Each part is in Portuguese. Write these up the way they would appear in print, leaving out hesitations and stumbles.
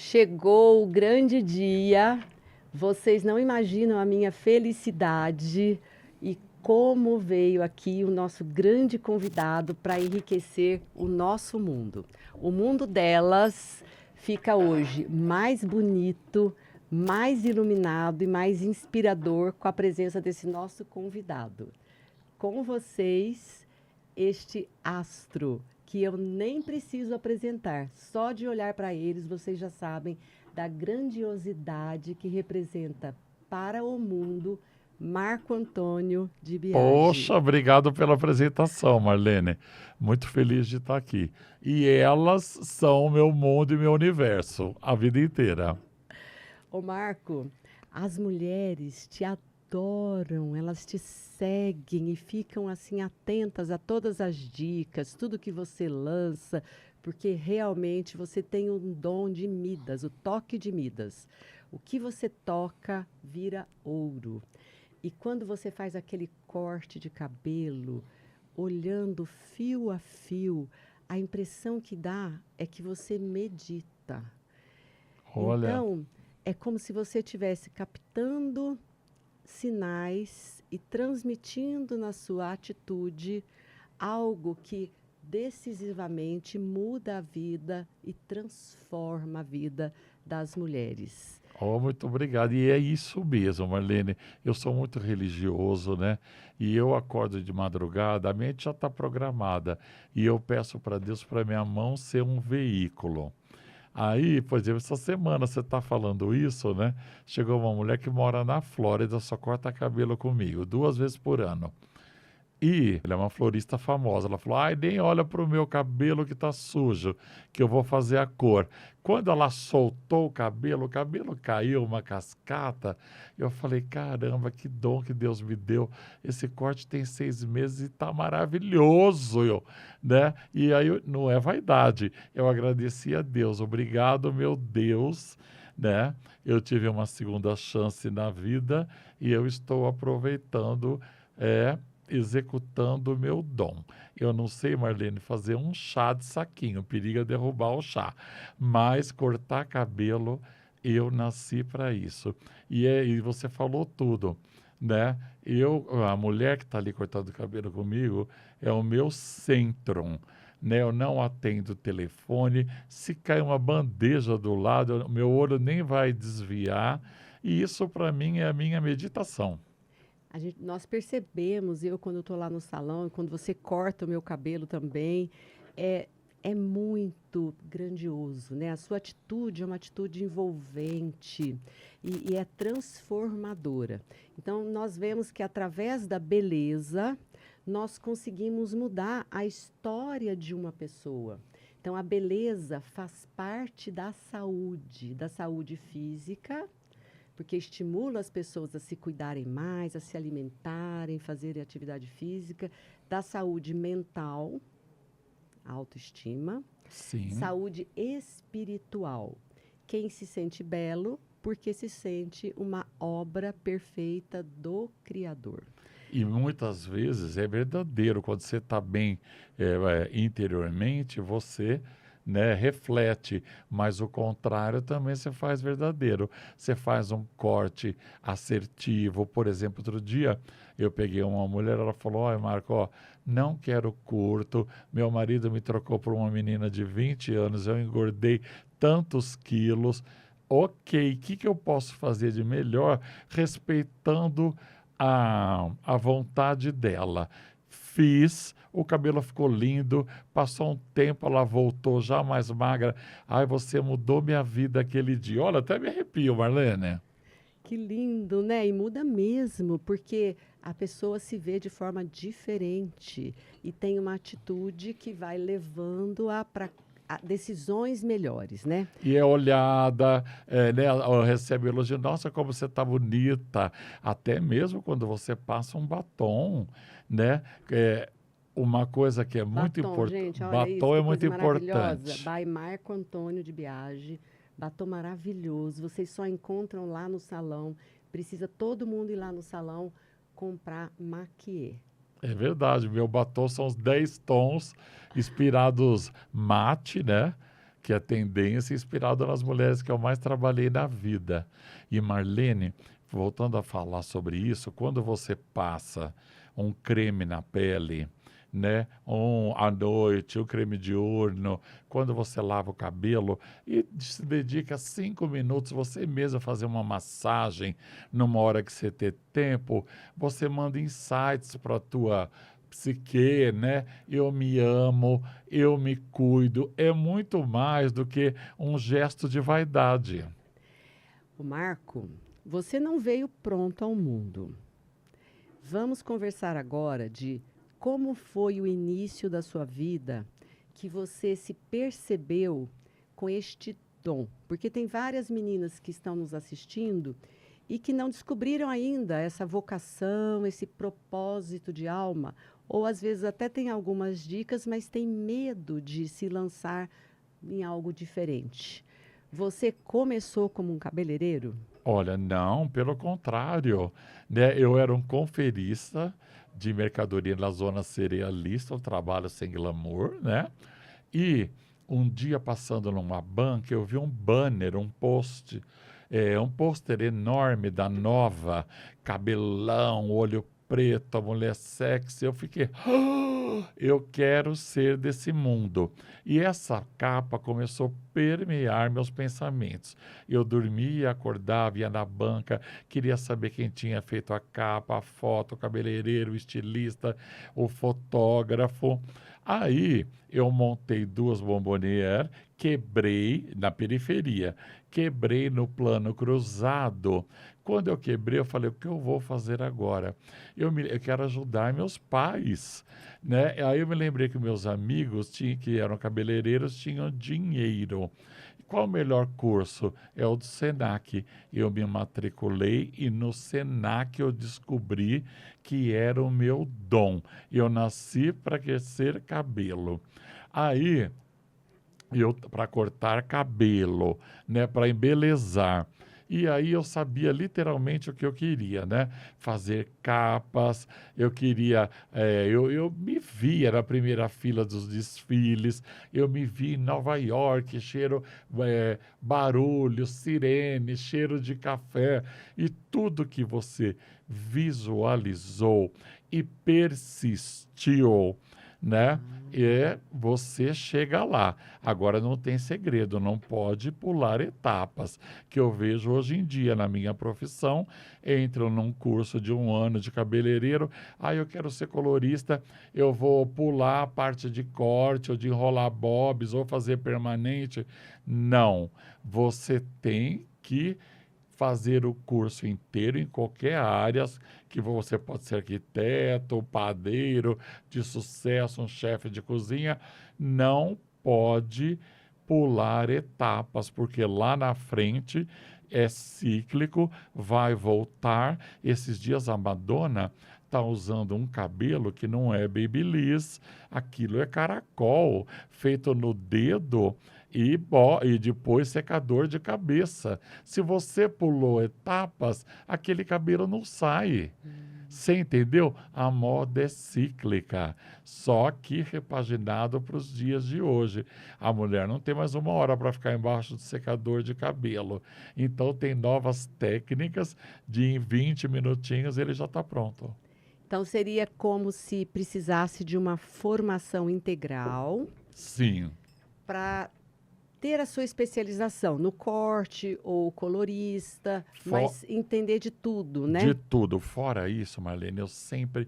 Chegou o grande dia. Vocês não imaginam a minha felicidade e como veio aqui o nosso grande convidado para enriquecer o nosso mundo. O mundo delas fica hoje mais bonito, mais iluminado e mais inspirador com a presença desse nosso convidado. Com vocês, este astro, que eu nem preciso apresentar. Só de olhar para eles, vocês já sabem da grandiosidade que representa para o mundo Marco Antônio de Biagi. Poxa, obrigado pela apresentação, Marlene. Muito feliz de estar aqui. E elas são o meu mundo e meu universo, a vida inteira. Ô Marco, as mulheres te adoram, elas te seguem e ficam assim atentas a todas as dicas, tudo que você lança, porque realmente você tem um dom de Midas, o toque de Midas. O que você toca vira ouro. E quando você faz aquele corte de cabelo, olhando fio a fio, a impressão que dá é que você medita. Olha, Então, é como se você estivesse captando sinais e transmitindo na sua atitude algo que decisivamente muda a vida e transforma a vida das mulheres. oh, muito obrigado. E é isso mesmo, Marlene. Eu sou muito religioso, né? E eu acordo de madrugada, a mente já está programada. E eu peço para Deus para minha mão ser um veículo. Aí, por exemplo, essa semana você está falando isso, né? Chegou uma mulher que mora na Flórida, só corta cabelo comigo, 2 vezes por ano. E ela é uma florista famosa. Ela falou: ai, nem olha para o meu cabelo que está sujo, que eu vou fazer a cor. Quando ela soltou o cabelo caiu, uma cascata. Eu falei: caramba, que dom que Deus me deu. Esse corte tem 6 meses e está maravilhoso, né? E aí não é vaidade. Eu agradeci a Deus. Obrigado, meu Deus, né? Eu tive uma segunda chance na vida e eu estou aproveitando. É, executando o meu dom. Eu não sei, Marlene, fazer um chá de saquinho, periga derrubar o chá, mas cortar cabelo, eu nasci para isso. E você falou tudo, né? A mulher que está ali cortando o cabelo comigo é o meu centro. Né, eu não atendo o telefone, se cai uma bandeja do lado, meu olho nem vai desviar, e isso para mim é a minha meditação. Nós percebemos, eu quando estou lá no salão, e quando você corta o meu cabelo também, é, é muito grandioso, né? A sua atitude é uma atitude envolvente e é transformadora. Então, nós vemos que através da beleza, nós conseguimos mudar a história de uma pessoa. Então, a beleza faz parte da saúde física, porque estimula as pessoas a se cuidarem mais, a se alimentarem, fazerem atividade física, da saúde mental, autoestima, Sim. saúde espiritual. Quem se sente belo, porque se sente uma obra perfeita do Criador. E muitas vezes é verdadeiro, quando você está bem interiormente, você, né, reflete, mas o contrário também se faz verdadeiro. Você faz um corte assertivo, por exemplo, outro dia eu peguei uma mulher, ela falou: olha, Marco, ó, não quero curto, meu marido me trocou por uma menina de 20 anos, eu engordei tantos quilos. Ok, o que eu posso fazer de melhor respeitando a vontade dela? Fiz, o cabelo ficou lindo, passou um tempo, ela voltou já mais magra. Ai, você mudou minha vida aquele dia. Olha, até me arrepio, Marlene. Que lindo, né? E muda mesmo, porque a pessoa se vê de forma diferente e tem uma atitude que vai levando-a para decisões melhores, né? E é olhada, né, ela recebe elogio. Nossa, como você está bonita. Até mesmo quando você passa um batom, né? É, uma coisa que é muito Batom, importante. gente, olha isso, Batom é que muito coisa maravilhosa. importante. By Marco Antônio de Biagi. Batom maravilhoso. Vocês só encontram lá no salão. Precisa todo mundo ir lá no salão comprar maquiê. É verdade, meu batom são os 10 tons inspirados mate, né? que é tendência inspirada nas mulheres que eu mais trabalhei na vida. E Marlene, voltando a falar sobre isso, quando você passa um creme na pele, né? À noite, o creme diurno, quando você lava o cabelo e se dedica 5 minutos, você mesmo a fazer uma massagem numa hora que você ter tempo, você manda insights para a tua psique, né? Eu me amo, eu me cuido, é muito mais do que um gesto de vaidade. O Marco, você não veio pronto ao mundo. Vamos conversar agora de como foi o início da sua vida que você se percebeu com este dom. Porque tem várias meninas que estão nos assistindo e que não descobriram ainda essa vocação, esse propósito de alma, ou às vezes até tem algumas dicas, mas tem medo de se lançar em algo diferente. Você começou como um cabeleireiro? Olha, não, pelo contrário, né? Eu era um conferista de mercadoria na zona cerealista, um trabalho sem glamour, né? E um dia passando numa banca, eu vi um banner, um pôster enorme da Nova, cabelão, olho preto, a mulher sexy. Eu fiquei, eu quero ser desse mundo. E essa capa começou a permear meus pensamentos. Eu dormia, acordava, ia na banca, queria saber quem tinha feito a capa, a foto, o cabeleireiro, o estilista, o fotógrafo. Aí eu montei 2 bombonières, quebrei na periferia, quebrei no plano cruzado. Quando eu quebrei, eu falei, o que eu vou fazer agora? Eu quero ajudar meus pais, né? Aí eu me lembrei que meus amigos, que eram cabeleireiros, tinham dinheiro. Qual o melhor curso? É o do Senac. Eu me matriculei e no Senac eu descobri que era o meu dom. Eu nasci para crescer cabelo. Aí, eu para cortar cabelo, né, para embelezar. E aí eu sabia literalmente o que eu queria, né? Fazer capas, eu queria, eu me via na primeira fila dos desfiles, eu me vi em Nova York, cheiro, barulho, sirene, cheiro de café, e tudo que você visualizou e persistiu, né? E você chega lá. Agora não tem segredo, não pode pular etapas, que eu vejo hoje em dia na minha profissão. Entro num curso de 1 ano de cabeleireiro, eu quero ser colorista, eu vou pular a parte de corte ou de enrolar bobs ou fazer permanente. Não, você tem que fazer o curso inteiro em qualquer área, que você pode ser arquiteto, padeiro de sucesso, um chefe de cozinha, não pode pular etapas, porque lá na frente é cíclico, vai voltar. Esses dias a Madonna está usando um cabelo que não é babyliss, aquilo é caracol, feito no dedo e depois secador de cabeça. Se você pulou etapas, aquele cabelo não sai. Você entendeu? A moda é cíclica, só que repaginado para os dias de hoje. A mulher não tem mais 1 hora para ficar embaixo do secador de cabelo. Então tem novas técnicas de em 20 minutinhos ele já está pronto. Então seria como se precisasse de uma formação integral Sim. para ter a sua especialização no corte ou colorista, mas entender de tudo, né? De tudo. Fora isso, Marlene, eu sempre,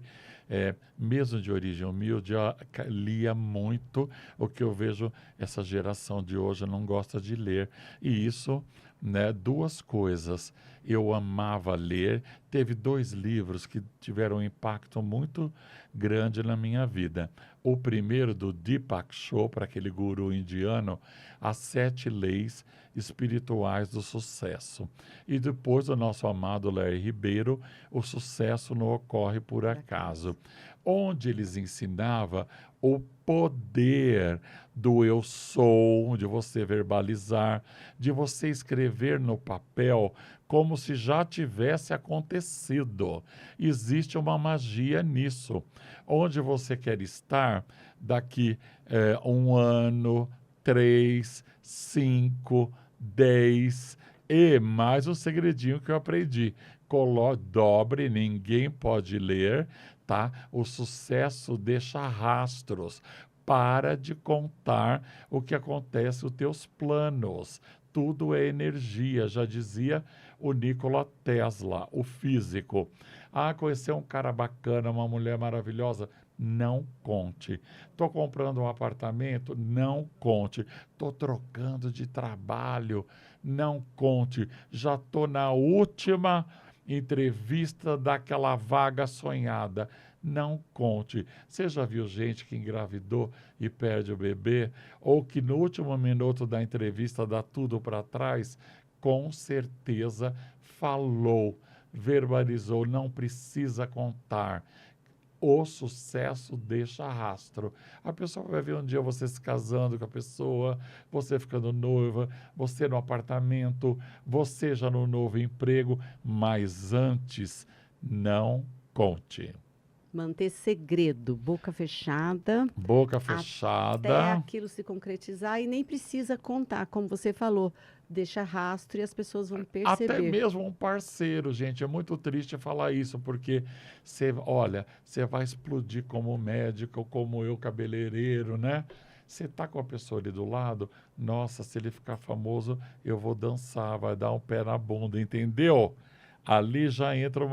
mesmo de origem humilde, eu lia muito. O que eu vejo, essa geração de hoje não gosta de ler. E isso, né, 2 coisas. Eu amava ler. Teve 2 livros que tiveram um impacto muito grande na minha vida. O primeiro, do Deepak Chopra, aquele guru indiano, As 7 Leis Espirituais do Sucesso. E depois o nosso amado Larry Ribeiro, O Sucesso Não Ocorre por Acaso, onde eles ensinavam o poder do eu sou, de você verbalizar, de você escrever no papel como se já tivesse acontecido. Existe uma magia nisso. Onde você quer estar daqui 1 ano, 3, 5, 10 e mais um segredinho que eu aprendi. Dobre, ninguém pode ler, tá? O sucesso deixa rastros. Para de contar o que acontece nos teus planos. Tudo é energia, já dizia o Nikola Tesla, o físico. Ah, conheceu um cara bacana, uma mulher maravilhosa. Não conte. Estou comprando um apartamento? Não conte. Estou trocando de trabalho? Não conte. Já estou na última entrevista daquela vaga sonhada. Não conte. Você já viu gente que engravidou e perde o bebê? Ou que no último minuto da entrevista dá tudo para trás? Com certeza falou, verbalizou, não precisa contar. O sucesso deixa rastro. A pessoa vai ver um dia você se casando com a pessoa, você ficando noiva, você no apartamento, você já no novo emprego, mas antes, não conte. Manter segredo, boca fechada, Boca até fechada. aquilo se concretizar e nem precisa contar, como você falou, deixa rastro e as pessoas vão Até perceber. mesmo um parceiro, gente, é muito triste falar isso, porque olha, você vai explodir como médico, como eu, cabeleireiro, né? Você tá com a pessoa ali do lado, nossa, se ele ficar famoso, eu vou dançar, vai dar um pé na bunda, entendeu? Ali já entra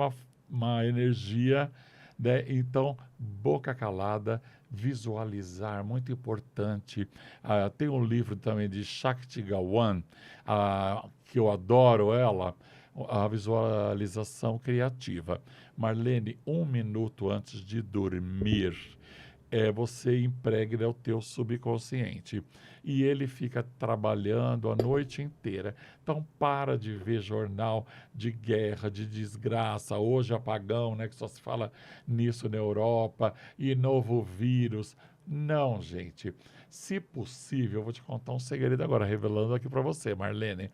uma energia, né? Então, boca calada, visualizar, muito importante. Tem um livro também de Shakti Gawain, que eu adoro ela, a visualização criativa. Marlene, 1 minuto antes de dormir, você impregna o teu subconsciente e ele fica trabalhando a noite inteira. Então para de ver jornal de guerra, de desgraça, hoje apagão, né, que só se fala nisso na Europa, e novo vírus. Não, gente. Se possível, eu vou te contar um segredo agora, revelando aqui para você, Marlene.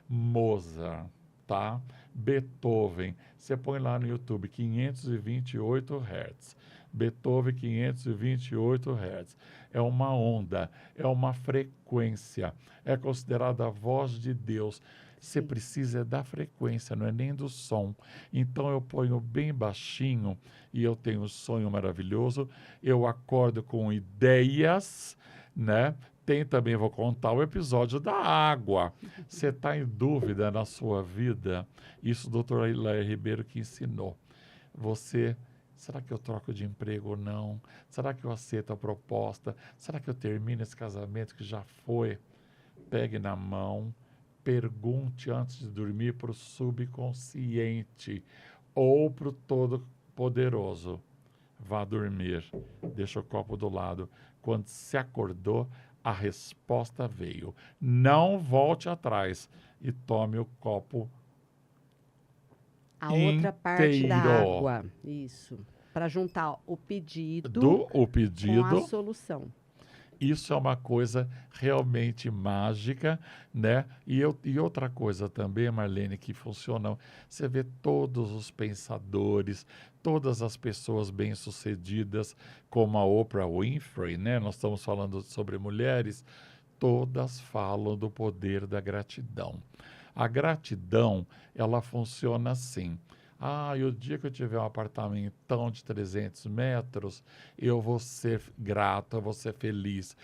Mozart, tá? Beethoven, você põe lá no YouTube 528 Hz. Beethoven 528 Hz. É uma onda, é uma frequência, é considerada a voz de Deus. Você Sim. precisa da frequência, não é nem do som. Então eu ponho bem baixinho e eu tenho um sonho maravilhoso. Eu acordo com ideias, né? Tem também, vou contar o episódio da água. Você está em dúvida na sua vida? Isso o doutor Hilaire Ribeiro que ensinou. Será que eu troco de emprego ou não? Será que eu aceito a proposta? Será que eu termino esse casamento que já foi? Pegue na mão, pergunte antes de dormir para o subconsciente ou para o todo-poderoso. Vá dormir, deixa o copo do lado. Quando se acordou, a resposta veio. Não volte atrás e tome o copo A outra parte da inteiro água, isso, para juntar o pedido do com a pedido. solução. Isso é uma coisa realmente mágica, né? E outra coisa também, Marlene, que funciona, você vê todos os pensadores, todas as pessoas bem-sucedidas, como a Oprah Winfrey, né? Nós estamos falando sobre mulheres, todas falam do poder da gratidão. A gratidão, ela funciona assim. E o dia que eu tiver um apartamentão de 300 metros, eu vou ser grato, eu vou ser feliz.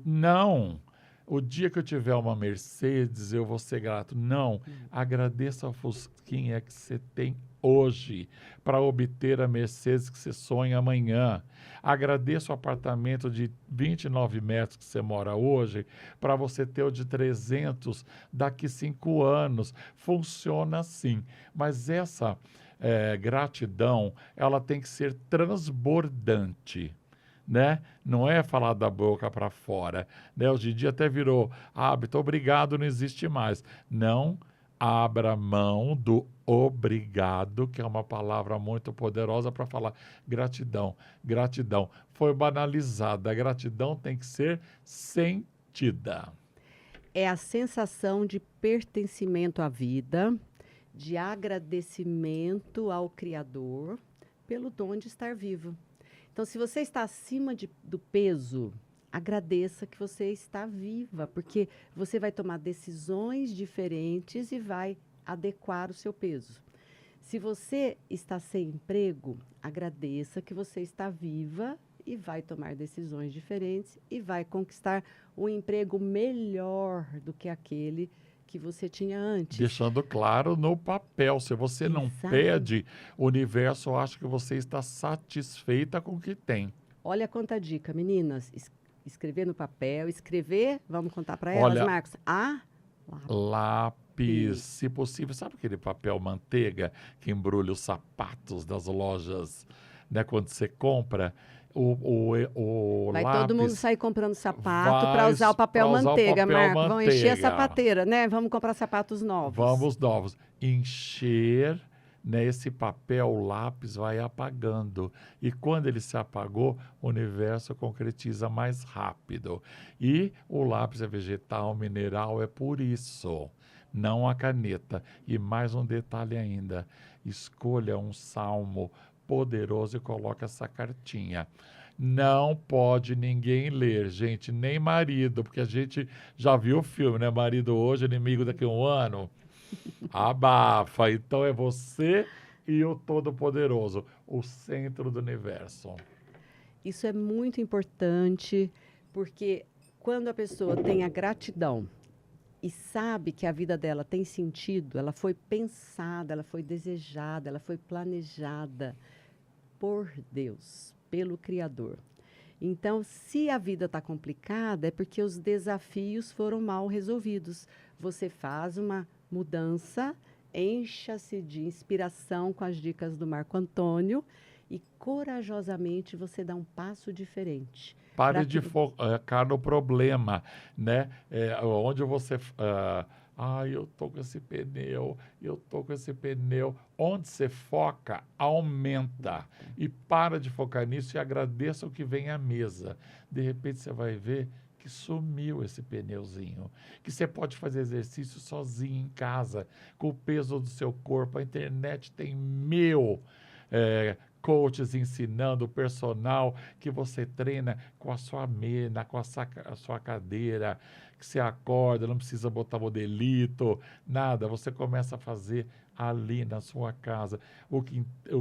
Não! O dia que eu tiver uma Mercedes, eu vou ser grato. Não! Agradeça ao Fusquinha que você tem hoje para obter a Mercedes que você sonha amanhã. Agradeça o apartamento de 29 metros que você mora hoje para você ter o de 300 daqui 5 anos. Funciona assim. Mas essa gratidão, ela tem que ser transbordante, né? Não é falar da boca para fora, né? Hoje em dia até virou hábito, obrigado não existe mais. Não abra mão do obrigado, que é uma palavra muito poderosa para falar gratidão. Gratidão foi banalizada, a gratidão tem que ser sentida. É a sensação de pertencimento à vida, de agradecimento ao Criador pelo dom de estar vivo. Então, se você está acima do peso, agradeça que você está viva, porque você vai tomar decisões diferentes e vai adequar o seu peso. Se você está sem emprego, agradeça que você está viva e vai tomar decisões diferentes e vai conquistar um emprego melhor do que aquele que você tinha antes. Deixando claro no papel, se você não Exato. pede, o universo acha que você está satisfeita com o que tem. Olha quanta dica, meninas. Escrever no papel, escrever, vamos contar para elas, Olha, Marcos? lápis, Lápis. se possível, sabe aquele papel manteiga que embrulha os sapatos das lojas, né? Quando você compra, o Vai todo mundo lápis sair comprando sapato para vai usar o papel para usar o manteiga, papel Marco. Vão encher a manteiga. sapateira, né? Vamos comprar sapatos novos. Vamos novos. Encher, né, esse papel, o lápis vai apagando. E quando ele se apagou, o universo concretiza mais rápido. E o lápis é vegetal, mineral, é por isso, não a caneta. E mais um detalhe ainda: escolha um salmo poderoso e coloque essa cartinha. Não pode ninguém ler, gente, nem marido, porque a gente já viu o filme, né? Marido hoje, inimigo daqui a um ano. Abafa. Então é você e o Todo-Poderoso, o centro do universo. Isso é muito importante, porque quando a pessoa tem a gratidão e sabe que a vida dela tem sentido, ela foi pensada, ela foi desejada, ela foi planejada por Deus, pelo Criador. Então, se a vida está complicada, é porque os desafios foram mal resolvidos. Você faz uma mudança, encha-se de inspiração com as dicas do Marco Antônio e corajosamente você dá um passo diferente. Pare Para de que focar no problema, né? Onde você... eu tô com esse pneu, eu tô com esse pneu. Onde você foca, aumenta. E para de focar nisso e agradeça o que vem à mesa. De repente você vai ver que sumiu esse pneuzinho. Que você pode fazer exercício sozinho em casa, com o peso do seu corpo. A internet tem coaches ensinando o personal que você treina com a sua mesa, com a sua cadeira, que você acorda, não precisa botar modelito, nada. Você começa a fazer ali na sua casa. O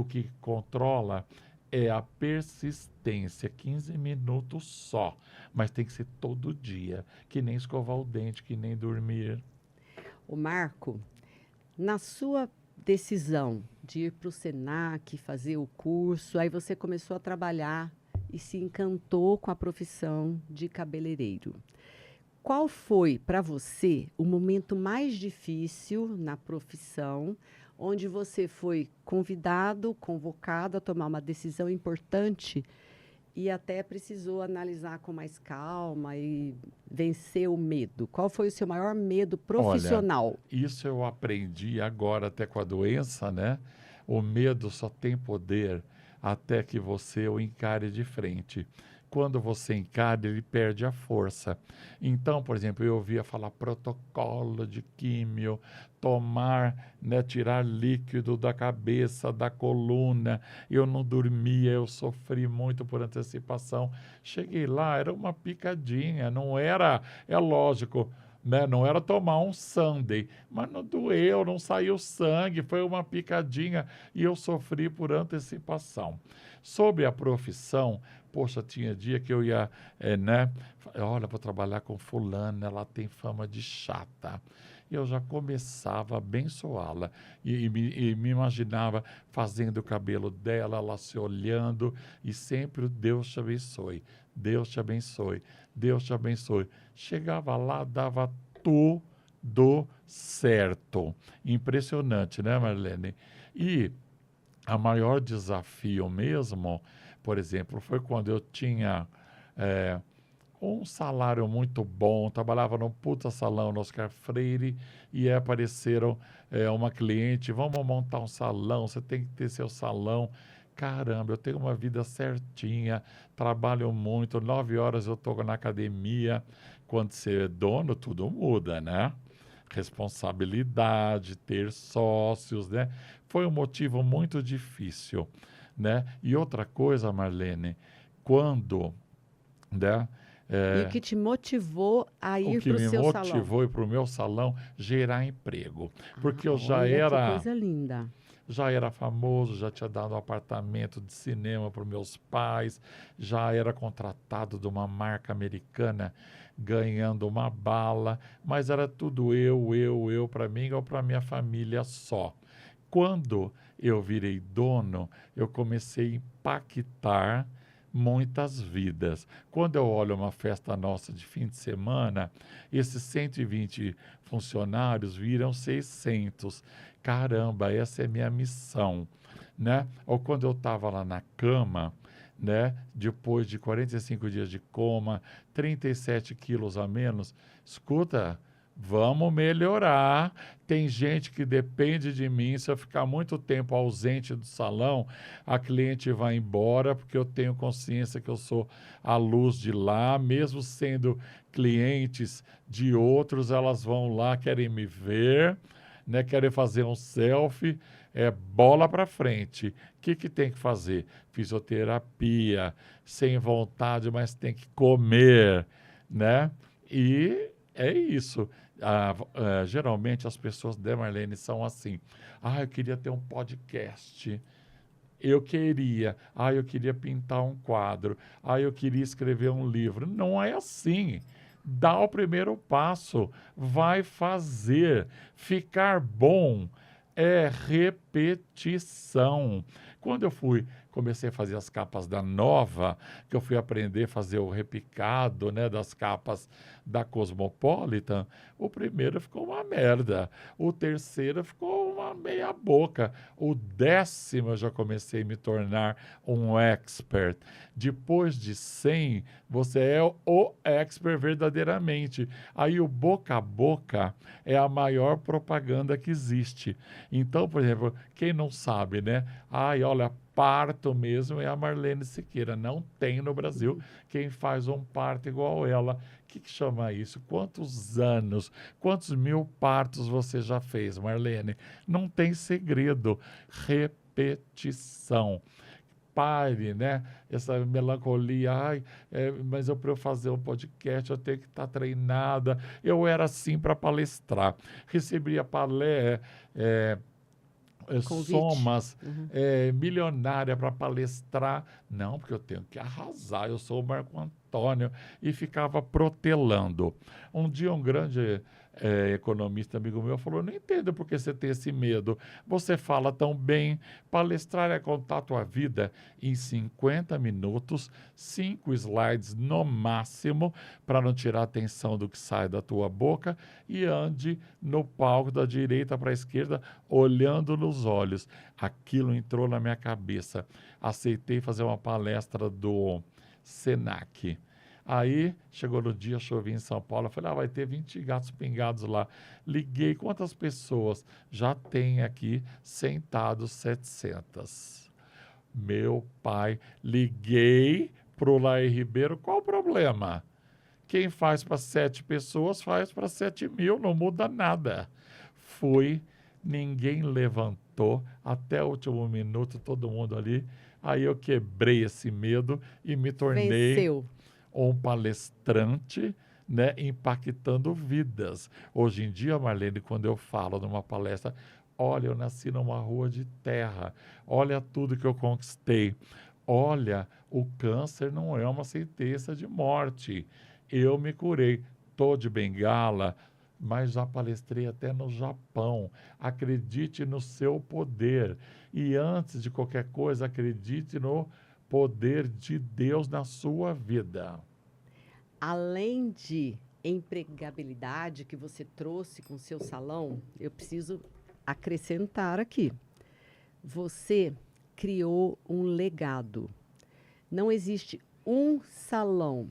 que controla é a persistência, 15 minutos só, mas tem que ser todo dia, que nem escovar o dente, que nem dormir. o Marco, na sua decisão de ir para o Senac, fazer o curso, aí você começou a trabalhar e se encantou com a profissão de cabeleireiro. Qual foi para você o momento mais difícil na profissão, onde você foi convidado, convocado a tomar uma decisão importante e até precisou analisar com mais calma e vencer o medo? Qual foi o seu maior medo Olha, profissional? isso eu aprendi agora até com a doença, né? O medo só tem poder até que você o encare de frente. Quando você encara, ele perde a força. Então, por exemplo, eu ouvia falar protocolo de químio, tomar, né, tirar líquido da cabeça, da coluna. Eu não dormia, eu sofri muito por antecipação. Cheguei lá, era uma picadinha, não era, é lógico, né? Não era tomar um Sunday, mas não doeu, não saiu sangue, foi uma picadinha e eu sofri por antecipação. Sobre a profissão, poxa, tinha dia que eu ia, né? Olha, vou trabalhar com fulana, ela tem fama de chata. Eu já começava a abençoá-la e me imaginava fazendo o cabelo dela, ela se olhando e sempre o Deus te abençoe, Deus te abençoe, Deus te abençoe. Chegava lá, dava tudo certo. Impressionante, né, Marlene? E a maior desafio mesmo, por exemplo, foi quando eu tinha um salário muito bom, trabalhava num puta salão no Oscar Freire e aí apareceram uma cliente, vamos montar um salão, você tem que ter seu salão. Caramba, eu tenho uma vida certinha, trabalho muito, 9 horas eu estou na academia. Quando você é dono, tudo muda, né? Responsabilidade, ter sócios, né? Foi um motivo muito difícil, né? E outra coisa, Marlene, quando, né, E o que te motivou a O ir que para o me seu salão? motivou a ir para o meu salão, gerar emprego. Porque eu Olha que coisa linda. já era famoso, já tinha dado um apartamento de cinema para os meus pais, já era contratado de uma marca americana ganhando uma bala, mas era tudo eu para mim ou para minha família só. Quando eu virei dono, eu comecei a impactar muitas vidas. Quando eu olho uma festa nossa de fim de semana, esses 120 funcionários viram 600. Caramba, essa é minha missão, né? Ou quando eu estava lá na cama, né? Depois de 45 dias de coma, 37 quilos a menos, escuta, vamos melhorar. Tem gente que depende de mim. Se eu ficar muito tempo ausente do salão, a cliente vai embora, porque eu tenho consciência que eu sou a luz de lá, mesmo sendo clientes de outros, elas vão lá, querem me ver, né? Querem fazer um selfie, bola para frente. O que tem que fazer? Fisioterapia, sem vontade, mas tem que comer, né? E é isso. Geralmente as pessoas, né, Marlene, são assim. Eu queria ter um podcast. Eu queria pintar um quadro. Eu queria escrever um livro. Não é assim. Dá o primeiro passo. Vai fazer. Ficar bom é repetição. Quando eu comecei a fazer as capas da Nova, que eu fui aprender a fazer o repicado, né, das capas da Cosmopolitan, o primeiro ficou uma merda, o terceiro ficou uma meia boca, o 10º eu já comecei a me tornar um expert. Depois de 100, você é o expert verdadeiramente. Aí o boca a boca é a maior propaganda que existe. Então, por exemplo, quem não sabe, né? Olha, parto mesmo é a Marlene Siqueira. Não tem no Brasil quem faz um parto igual ela. O que chama isso? Quantos anos, quantos mil partos você já fez, Marlene? Não tem segredo. Repetição. Pare, né? Essa melancolia, mas para eu fazer um podcast eu tenho que estar treinada. Eu era assim para palestrar. Recebia somas milionária para palestrar. Não, porque eu tenho que arrasar, eu sou o Marco Antônio. E ficava protelando. Um dia um grande economista amigo meu falou, não entendo por que você tem esse medo. Você fala tão bem, palestrar é contar a tua vida em 50 minutos, 5 slides no máximo, para não tirar a atenção do que sai da tua boca, e ande no palco da direita para a esquerda, olhando nos olhos. Aquilo entrou na minha cabeça. Aceitei fazer uma palestra do Senac. Aí, chegou no dia, chovia em São Paulo, eu falei, vai ter 20 gatos pingados lá. Liguei, quantas pessoas? Já tem aqui sentados 700. Meu pai, liguei pro Laí Ribeiro, qual o problema? Quem faz para 7 pessoas, faz para 7.000, não muda nada. Fui, ninguém levantou, até o último minuto, todo mundo ali. Aí eu quebrei esse medo e me tornei... Venceu. Um palestrante, né, impactando vidas. Hoje em dia, Marlene, quando eu falo numa palestra, olha, eu nasci numa rua de terra, olha tudo que eu conquistei, olha, o câncer não é uma sentença de morte, eu me curei, estou de bengala, mas já palestrei até no Japão. Acredite no seu poder. E antes de qualquer coisa, acredite no poder de Deus na sua vida. Além de empregabilidade que você trouxe com o seu salão, eu preciso acrescentar aqui. Você criou um legado. Não existe um salão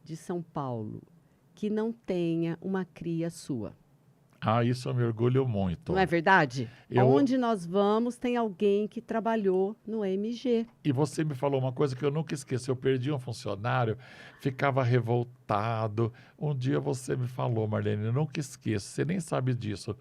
de São Paulo que não tenha uma cria sua. Isso eu me orgulho muito. Não é verdade? Onde nós vamos, tem alguém que trabalhou no MG. E você me falou uma coisa que eu nunca esqueci. Eu perdi um funcionário, ficava revoltado. Um dia você me falou, Marlene, eu nunca esqueço, você nem sabe disso.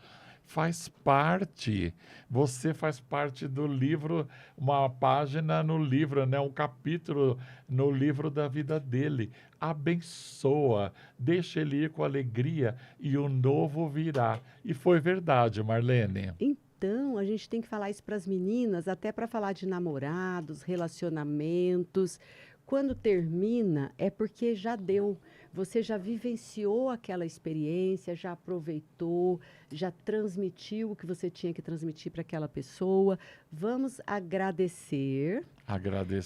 faz parte. Você faz parte do livro, uma página no livro, né? Um capítulo no livro da vida dele. Abençoa, deixa ele ir com alegria e o novo virá. E foi verdade, Marlene. Então, a gente tem que falar isso para as meninas, até para falar de namorados, relacionamentos. Quando termina, é porque já deu. Você já vivenciou aquela experiência, já aproveitou, já transmitiu o que você tinha que transmitir para aquela pessoa. Vamos agradecer,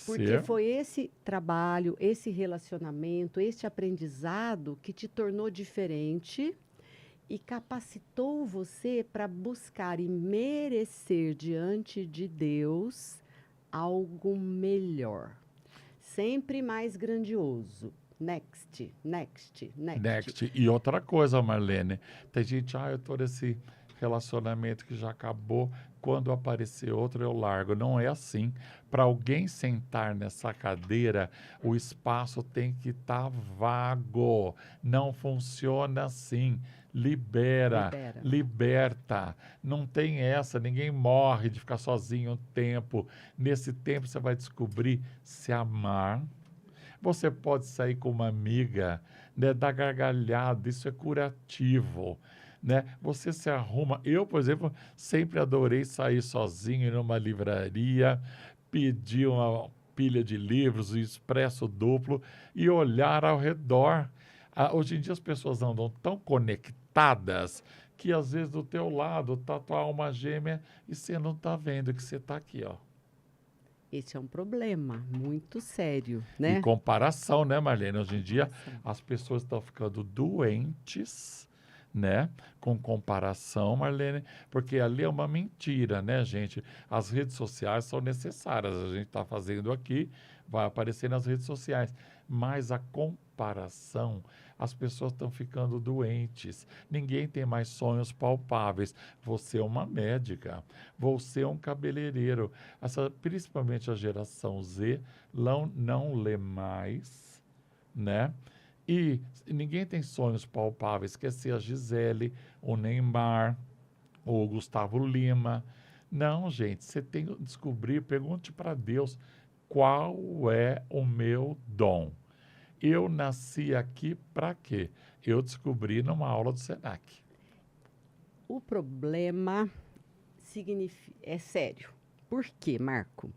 porque Agradecer. foi esse trabalho, esse relacionamento, esse aprendizado que te tornou diferente e capacitou você para buscar e merecer diante de Deus algo melhor, sempre mais grandioso. Next, next, next. Next. E outra coisa, Marlene, tem gente, eu tô nesse relacionamento que já acabou, quando aparecer outro eu largo. Não é assim. Para alguém sentar nessa cadeira, o espaço tem que estar vago. Não funciona assim. Libera, Libera. liberta. Não tem essa, ninguém morre de ficar sozinho um tempo. Nesse tempo você vai descobrir se amar. Você pode sair com uma amiga, né, dar gargalhada, isso é curativo, né? Você se arruma. Eu, por exemplo, sempre adorei sair sozinho em uma livraria, pedir uma pilha de livros, um expresso duplo e olhar ao redor. Hoje em dia as pessoas andam tão conectadas que às vezes do teu lado está tua alma gêmea e você não está vendo que você está aqui, ó. Esse é um problema muito sério, E né? comparação, né, Marlene? Hoje em dia Comparação. as pessoas estão ficando doentes, né? Com comparação, Marlene, porque ali é uma mentira, né, gente? As redes sociais são necessárias. A gente está fazendo aqui, vai aparecer nas redes sociais. Mas a comparação, as pessoas estão ficando doentes. Ninguém tem mais sonhos palpáveis. Você é uma médica, você é um cabeleireiro. Principalmente a geração Z não lê mais, né? E ninguém tem sonhos palpáveis, quer ser a Gisele, o Neymar, o Gustavo Lima. Não, gente, você tem que descobrir, pergunte para Deus qual é o meu dom. Eu nasci aqui para quê? Eu descobri numa aula do Senac. O problema é sério. Por quê, Marco?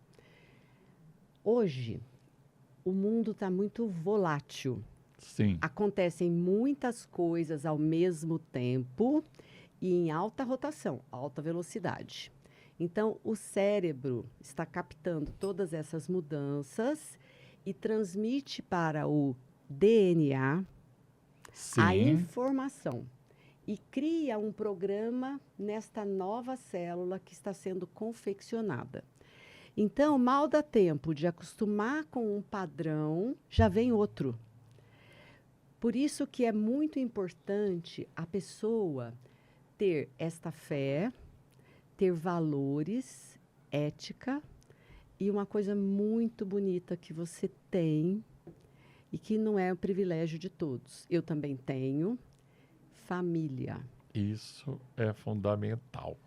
Hoje, o mundo está muito volátil. Sim, Acontecem muitas coisas ao mesmo tempo e em alta rotação, alta velocidade. Então, o cérebro está captando todas essas mudanças e transmite para o DNA a sim, informação e cria um programa nesta nova célula que está sendo confeccionada. Então, mal dá tempo de acostumar com um padrão, já vem outro. Por isso que é muito importante a pessoa ter esta fé, ter valores, ética e uma coisa muito bonita que você tem e que não é um privilégio de todos. Eu também tenho família. isso é fundamental.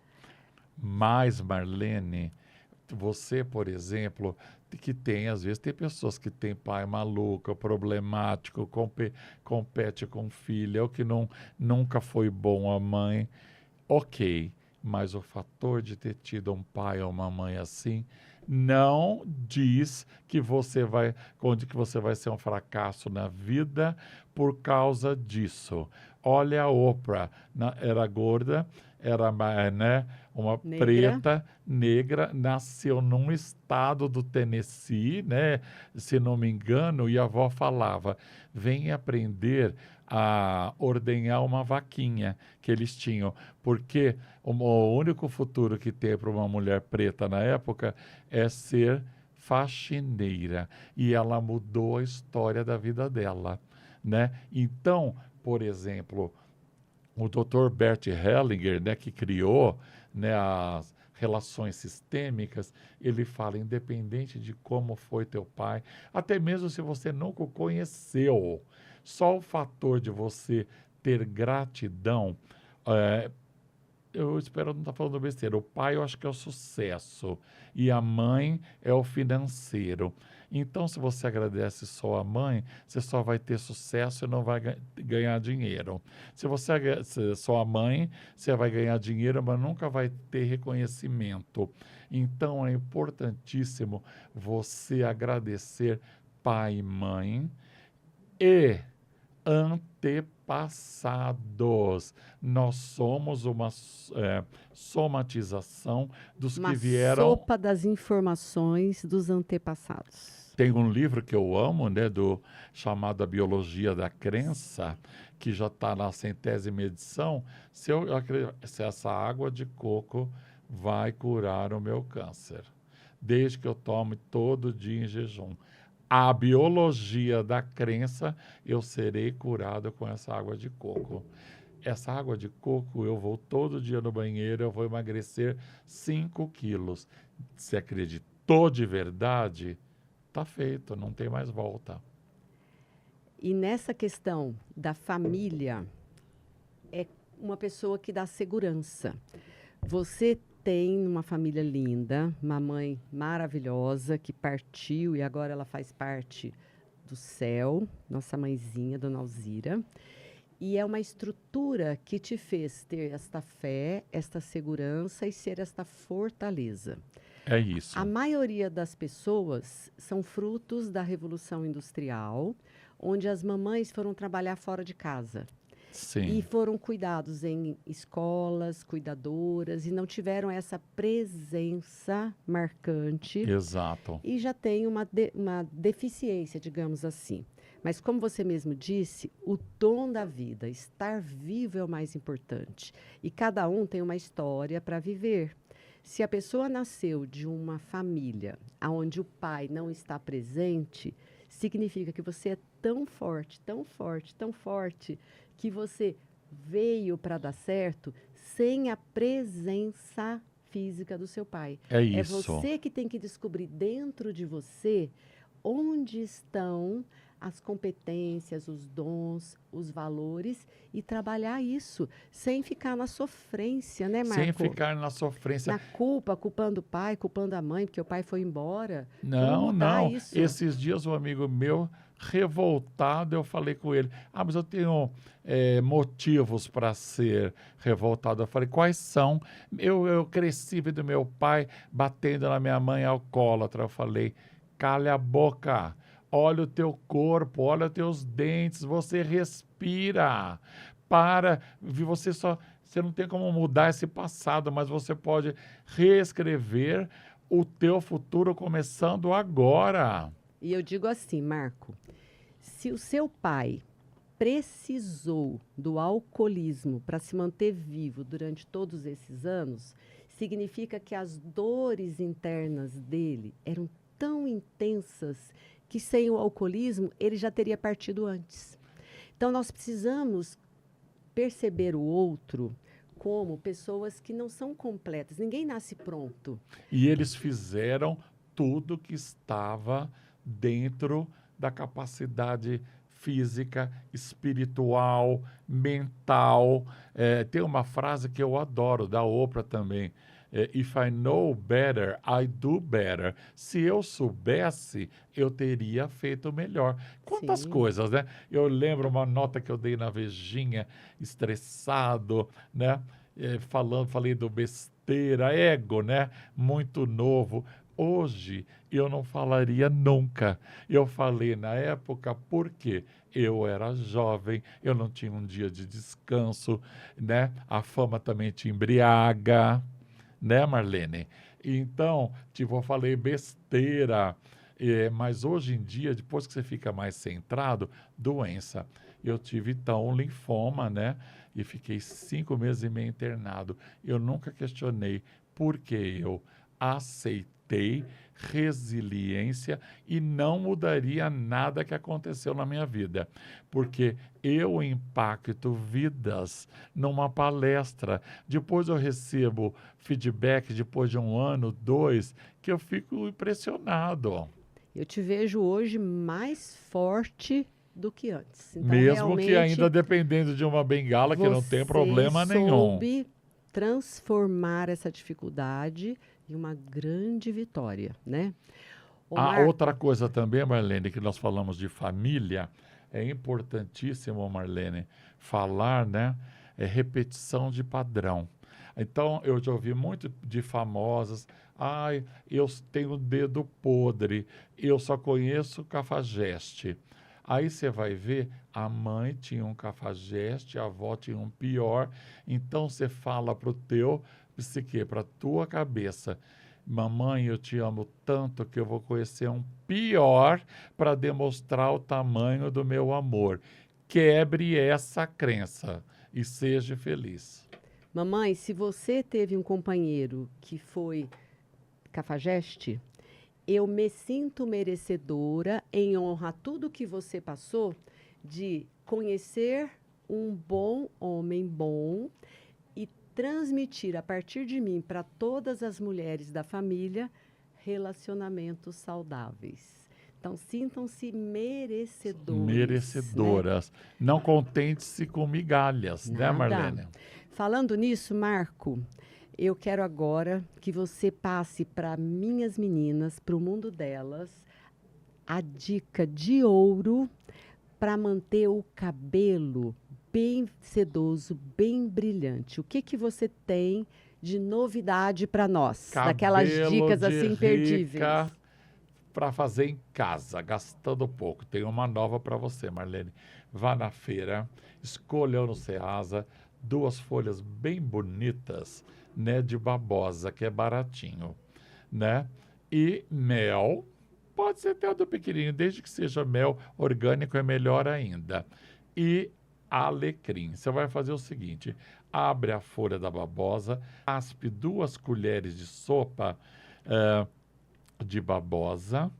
Mas, Marlene, você, por exemplo, que tem, às vezes, tem pessoas que têm pai maluco, problemático, compete com filho, ou que nunca foi bom a mãe. Ok, mas o fator de ter tido um pai ou uma mãe assim não diz que que você vai ser um fracasso na vida por causa disso. Olha a Oprah, era gorda, era, né, uma Negra, preta, negra, nasceu num estado do Tennessee, né, se não me engano, e a avó falava, vem aprender a ordenhar uma vaquinha que eles tinham, porque o único futuro que tem para uma mulher preta na época é ser faxineira. E ela mudou a história da vida dela, né? Então, por exemplo, o Dr. Bert Hellinger, né, que criou, né, as relações sistêmicas, ele fala, independente de como foi teu pai, até mesmo se você nunca o conheceu, só o fator de você ter gratidão eu espero não estar falando besteira. O pai eu acho que é o sucesso e a mãe é o financeiro. Então, se você agradece só a mãe, você só vai ter sucesso e não vai ganhar dinheiro. Se você agradece só a mãe, você vai ganhar dinheiro, mas nunca vai ter reconhecimento. Então, é importantíssimo você agradecer pai e mãe e antepassados. Nós somos uma somatização dos Uma que vieram. sopa das informações dos antepassados. Tem um livro que eu amo, né, chamado A Biologia da Crença, que já está na 100ª edição. Se essa água de coco vai curar o meu câncer, desde que eu tome todo dia em jejum. A biologia da crença, eu serei curado com essa água de coco. Essa água de coco, eu vou todo dia no banheiro, eu vou emagrecer 5 quilos. Se acreditou de verdade, tá feito, não tem mais volta. E nessa questão da família, é uma pessoa que dá segurança. Você tem uma família linda, uma mãe maravilhosa que partiu e agora ela faz parte do céu, nossa mãezinha, Dona Alzira. E é uma estrutura que te fez ter esta fé, esta segurança e ser esta fortaleza. É isso. A maioria das pessoas são frutos da Revolução Industrial, onde as mamães foram trabalhar fora de casa. Sim. E foram cuidados em escolas, cuidadoras, e não tiveram essa presença marcante. Exato. E já tem uma deficiência, digamos assim. Mas como você mesmo disse, o dom da vida, estar vivo é o mais importante. E cada um tem uma história para viver. Se a pessoa nasceu de uma família onde o pai não está presente, significa que você é tão forte, tão forte, tão forte, que você veio para dar certo sem a presença física do seu pai. É isso. É você que tem que descobrir dentro de você onde estão as competências, os dons, os valores e trabalhar isso sem ficar na sofrência, né, Marco? Sem ficar na sofrência. Na culpa, culpando o pai, culpando a mãe, porque o pai foi embora. Não, mudar não. isso. Esses dias um amigo meu, revoltado, eu falei com ele, mas eu tenho motivos para ser revoltado. Eu falei, quais são? Eu cresci vendo meu pai batendo na minha mãe alcoólatra. Eu falei, calha a boca. Olha o teu corpo, olha os teus dentes, você respira. Você não tem como mudar esse passado, mas você pode reescrever o teu futuro começando agora. E eu digo assim, Marco, se o seu pai precisou do alcoolismo para se manter vivo durante todos esses anos, significa que as dores internas dele eram tão intensas que sem o alcoolismo ele já teria partido antes. Então nós precisamos perceber o outro como pessoas que não são completas. Ninguém nasce pronto. E eles fizeram tudo que estava dentro da capacidade física, espiritual, mental. Tem uma frase que eu adoro, da Oprah também. If I know better, I do better. Se eu soubesse, eu teria feito melhor. Quantas Sim. coisas, né? Eu lembro uma nota que eu dei na Vejinha, estressado, né? Falei do besteira, ego, né? Muito novo. Hoje, eu não falaria nunca. Eu falei na época porque eu era jovem, eu não tinha um dia de descanso, né? A fama também te embriaga, né, Marlene? Então, eu falei besteira. Mas hoje em dia, depois que você fica mais centrado, doença. Eu tive, então, um linfoma, né? E fiquei 5 meses e meio internado. Eu nunca questionei por que eu aceitei resiliência e não mudaria nada que aconteceu na minha vida, porque eu impacto vidas numa palestra. Depois eu recebo feedback depois de 1 ano, 2, que eu fico impressionado. Eu te vejo hoje mais forte do que antes. Então, mesmo que ainda dependendo de uma bengala, que não tem problema nenhum. Soube transformar essa dificuldade em uma grande vitória, né? Ô, A Marco, outra coisa também, Marlene, que nós falamos de família, é importantíssimo, Marlene, falar, né? É repetição de padrão. Então, eu já ouvi muito de famosas, ai, eu tenho dedo podre, eu só conheço cafajeste. Aí você vai ver, a mãe tinha um cafajeste, a avó tinha um pior, então você fala para o teu psique, para a tua cabeça, mamãe, eu te amo tanto que eu vou conhecer um pior para demonstrar o tamanho do meu amor. Quebre essa crença e seja feliz. mamãe, se você teve um companheiro que foi cafajeste, eu me sinto merecedora, em honra a tudo que você passou, de conhecer um bom homem bom e transmitir a partir de mim para todas as mulheres da família relacionamentos saudáveis. Então, sintam-se merecedores, né? Merecedoras. Não contente-se com migalhas, né, Nada. Marlene? Falando nisso, Marco, eu quero agora que você passe para minhas meninas, para o mundo delas, a dica de ouro para manter o cabelo bem sedoso, bem brilhante. O que que você tem de novidade para nós? Daquelas Cabelo dicas de assim imperdíveis. rica para fazer em casa, gastando pouco. Tem uma nova para você, Marlene. Vá na feira, escolha no Ceasa 2 folhas bem bonitas, né, de babosa, que é baratinho, né? E mel, pode ser até o do pequenininho, desde que seja mel orgânico é melhor ainda. E alecrim. Você vai fazer o seguinte: abre a folha da babosa, aspe 2 colheres de sopa de babosa,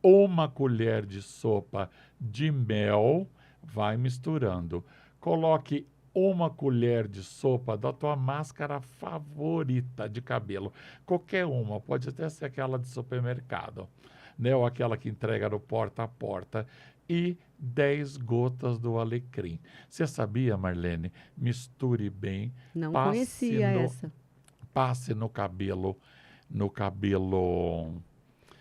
1 colher de sopa de mel, vai misturando. Coloque 1 colher de sopa da tua máscara favorita de cabelo. Qualquer uma, pode até ser aquela de supermercado, né? Ou aquela que entrega no porta a porta. E 10 gotas do alecrim. Você sabia, Marlene? Misture bem, Não passe conhecia no, essa. passe no cabelo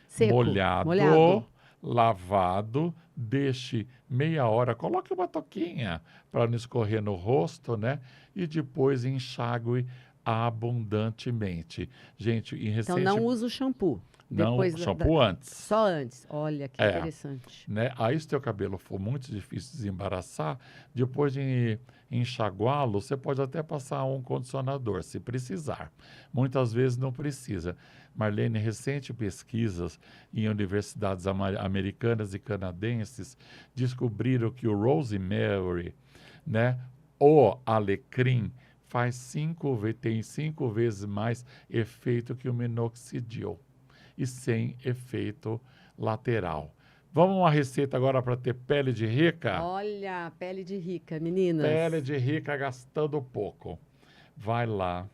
Seco, molhado, molhado. lavado, deixe meia hora, coloque uma toquinha para não escorrer no rosto, né? E depois enxague abundantemente. Gente, em Então recente, não usa o shampoo. não, Depois shampoo antes. só antes. Olha que É, interessante. né? Aí, se teu cabelo for muito difícil de desembaraçar, depois de enxaguá-lo, você pode até passar um condicionador, se precisar. Muitas vezes não precisa. Marlene, recentes pesquisas em universidades americanas e canadenses descobriram que o rosemary, né, o alecrim, tem 5 vezes mais efeito que o minoxidil e sem efeito lateral. Vamos uma receita agora para ter pele de rica? Olha, pele de rica, meninas. Pele de rica gastando pouco. Vai lá,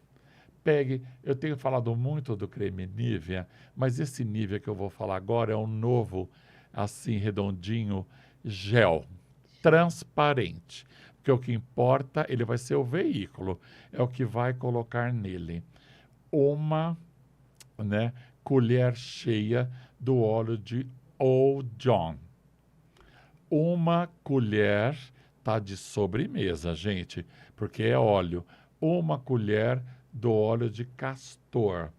pegue. Eu tenho falado muito do creme Nivea, mas esse Nivea que eu vou falar agora é um novo, assim, redondinho, gel, transparente. Porque o que importa, ele vai ser o veículo, é o que vai colocar nele. Uma, né, colher cheia do óleo de Old John. 1 colher, tá, de sobremesa, gente, porque é óleo. 1 colher do óleo de castor.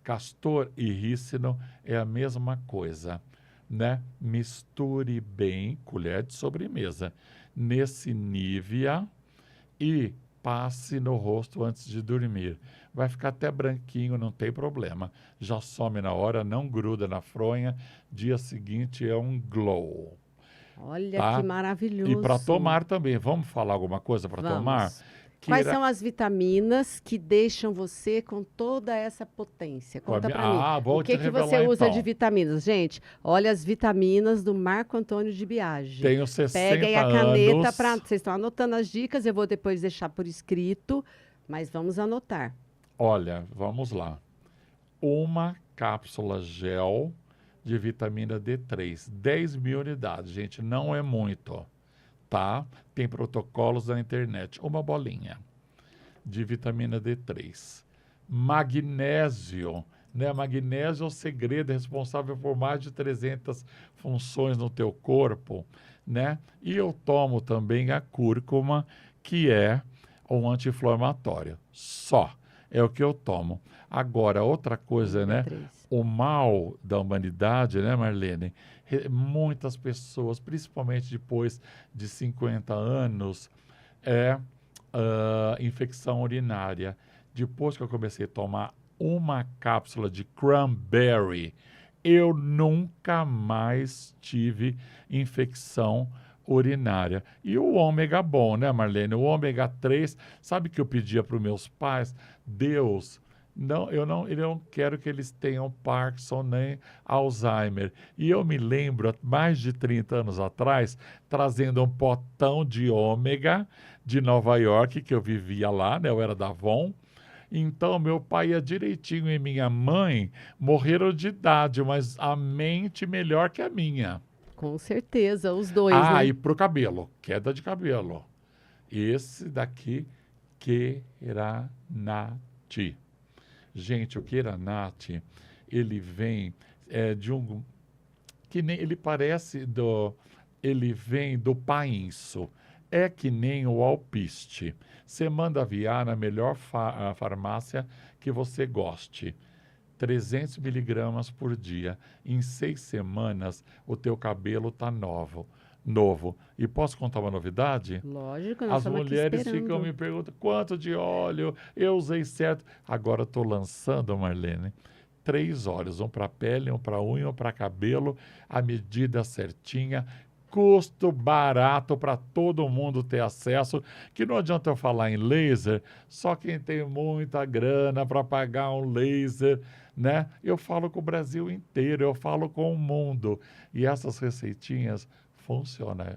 Castor e rícino é a mesma coisa, né? Misture bem, colher de sobremesa, nesse Nivea e passe no rosto antes de dormir. Vai ficar até branquinho, não tem problema. Já some na hora, não gruda na fronha. Dia seguinte é um glow, Olha que tá? E para maravilhoso. tomar também. Vamos falar alguma coisa para tomar? Vamos. Quais Queira... são as vitaminas que deixam você com toda essa potência? Conta para mim. O Vou te que você revelar usa de então. vitaminas? Gente, olha as vitaminas do Marco Antônio de Biagi. Tenho Peguem 60 a caneta para. anos. Vocês estão anotando as dicas, eu vou depois deixar por escrito, mas vamos anotar. Olha, vamos lá. 1 cápsula gel de vitamina D3, 10.000 unidades, gente, não é muito, tá? Tem protocolos na internet, 1 bolinha. de vitamina D3. Magnésio, né? Magnésio é o segredo, é responsável por mais de 300 funções no teu corpo, né? E eu tomo também a cúrcuma, que é um anti-inflamatório. Só é o que eu tomo. Agora, outra coisa, Ômega né? 3. O mal da humanidade, né, Marlene? Muitas pessoas, principalmente depois de 50 anos, é infecção urinária. Depois que eu comecei a tomar uma cápsula de cranberry, eu nunca mais tive infecção urinária. E o ômega bom, né, Marlene? O ômega 3, sabe que eu pedia para os meus pais? Deus, não, eu não quero que eles tenham Parkinson nem Alzheimer. E eu me lembro, há mais de 30 anos atrás, trazendo um potão de ômega de Nova York, que eu vivia lá, né? Eu era da Avon. Então, meu pai ia direitinho e minha mãe morreram de idade, mas a mente melhor que a minha. Com certeza, os dois, Ah, né? e pro cabelo, queda de cabelo. Esse daqui, Keranati. Gente, o Keranati, ele vem de um... que nem ele parece do... ele vem do painço. É que nem o alpiste. Você manda aviar na melhor farmácia que você goste. 300 miligramas por dia. Em 6 semanas, o teu cabelo está novo. E posso contar uma novidade? Lógico, nós As estamos aqui mulheres ficam esperando. me perguntando quanto de óleo eu usei certo. Agora estou lançando, Marlene, 3 óleos, um para pele, um para unha, um para cabelo, a medida certinha, custo barato para todo mundo ter acesso, que não adianta eu falar em laser, só quem tem muita grana para pagar um laser, né? Eu falo com o Brasil inteiro, eu falo com o mundo. E essas receitinhas funcionam.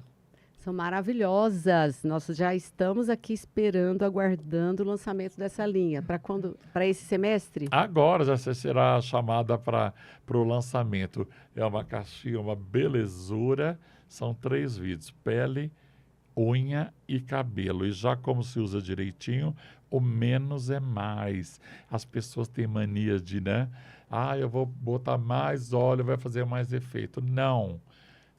São maravilhosas. Nós já estamos aqui esperando, aguardando o lançamento dessa linha. Para quando? Para esse semestre? Agora já será chamada para o lançamento. É uma caixinha, uma belezura. São 3 vídeos: pele, unha e cabelo. E já como se usa direitinho, o menos é mais. As pessoas têm mania de, né? Ah, eu vou botar mais óleo, vai fazer mais efeito. Não,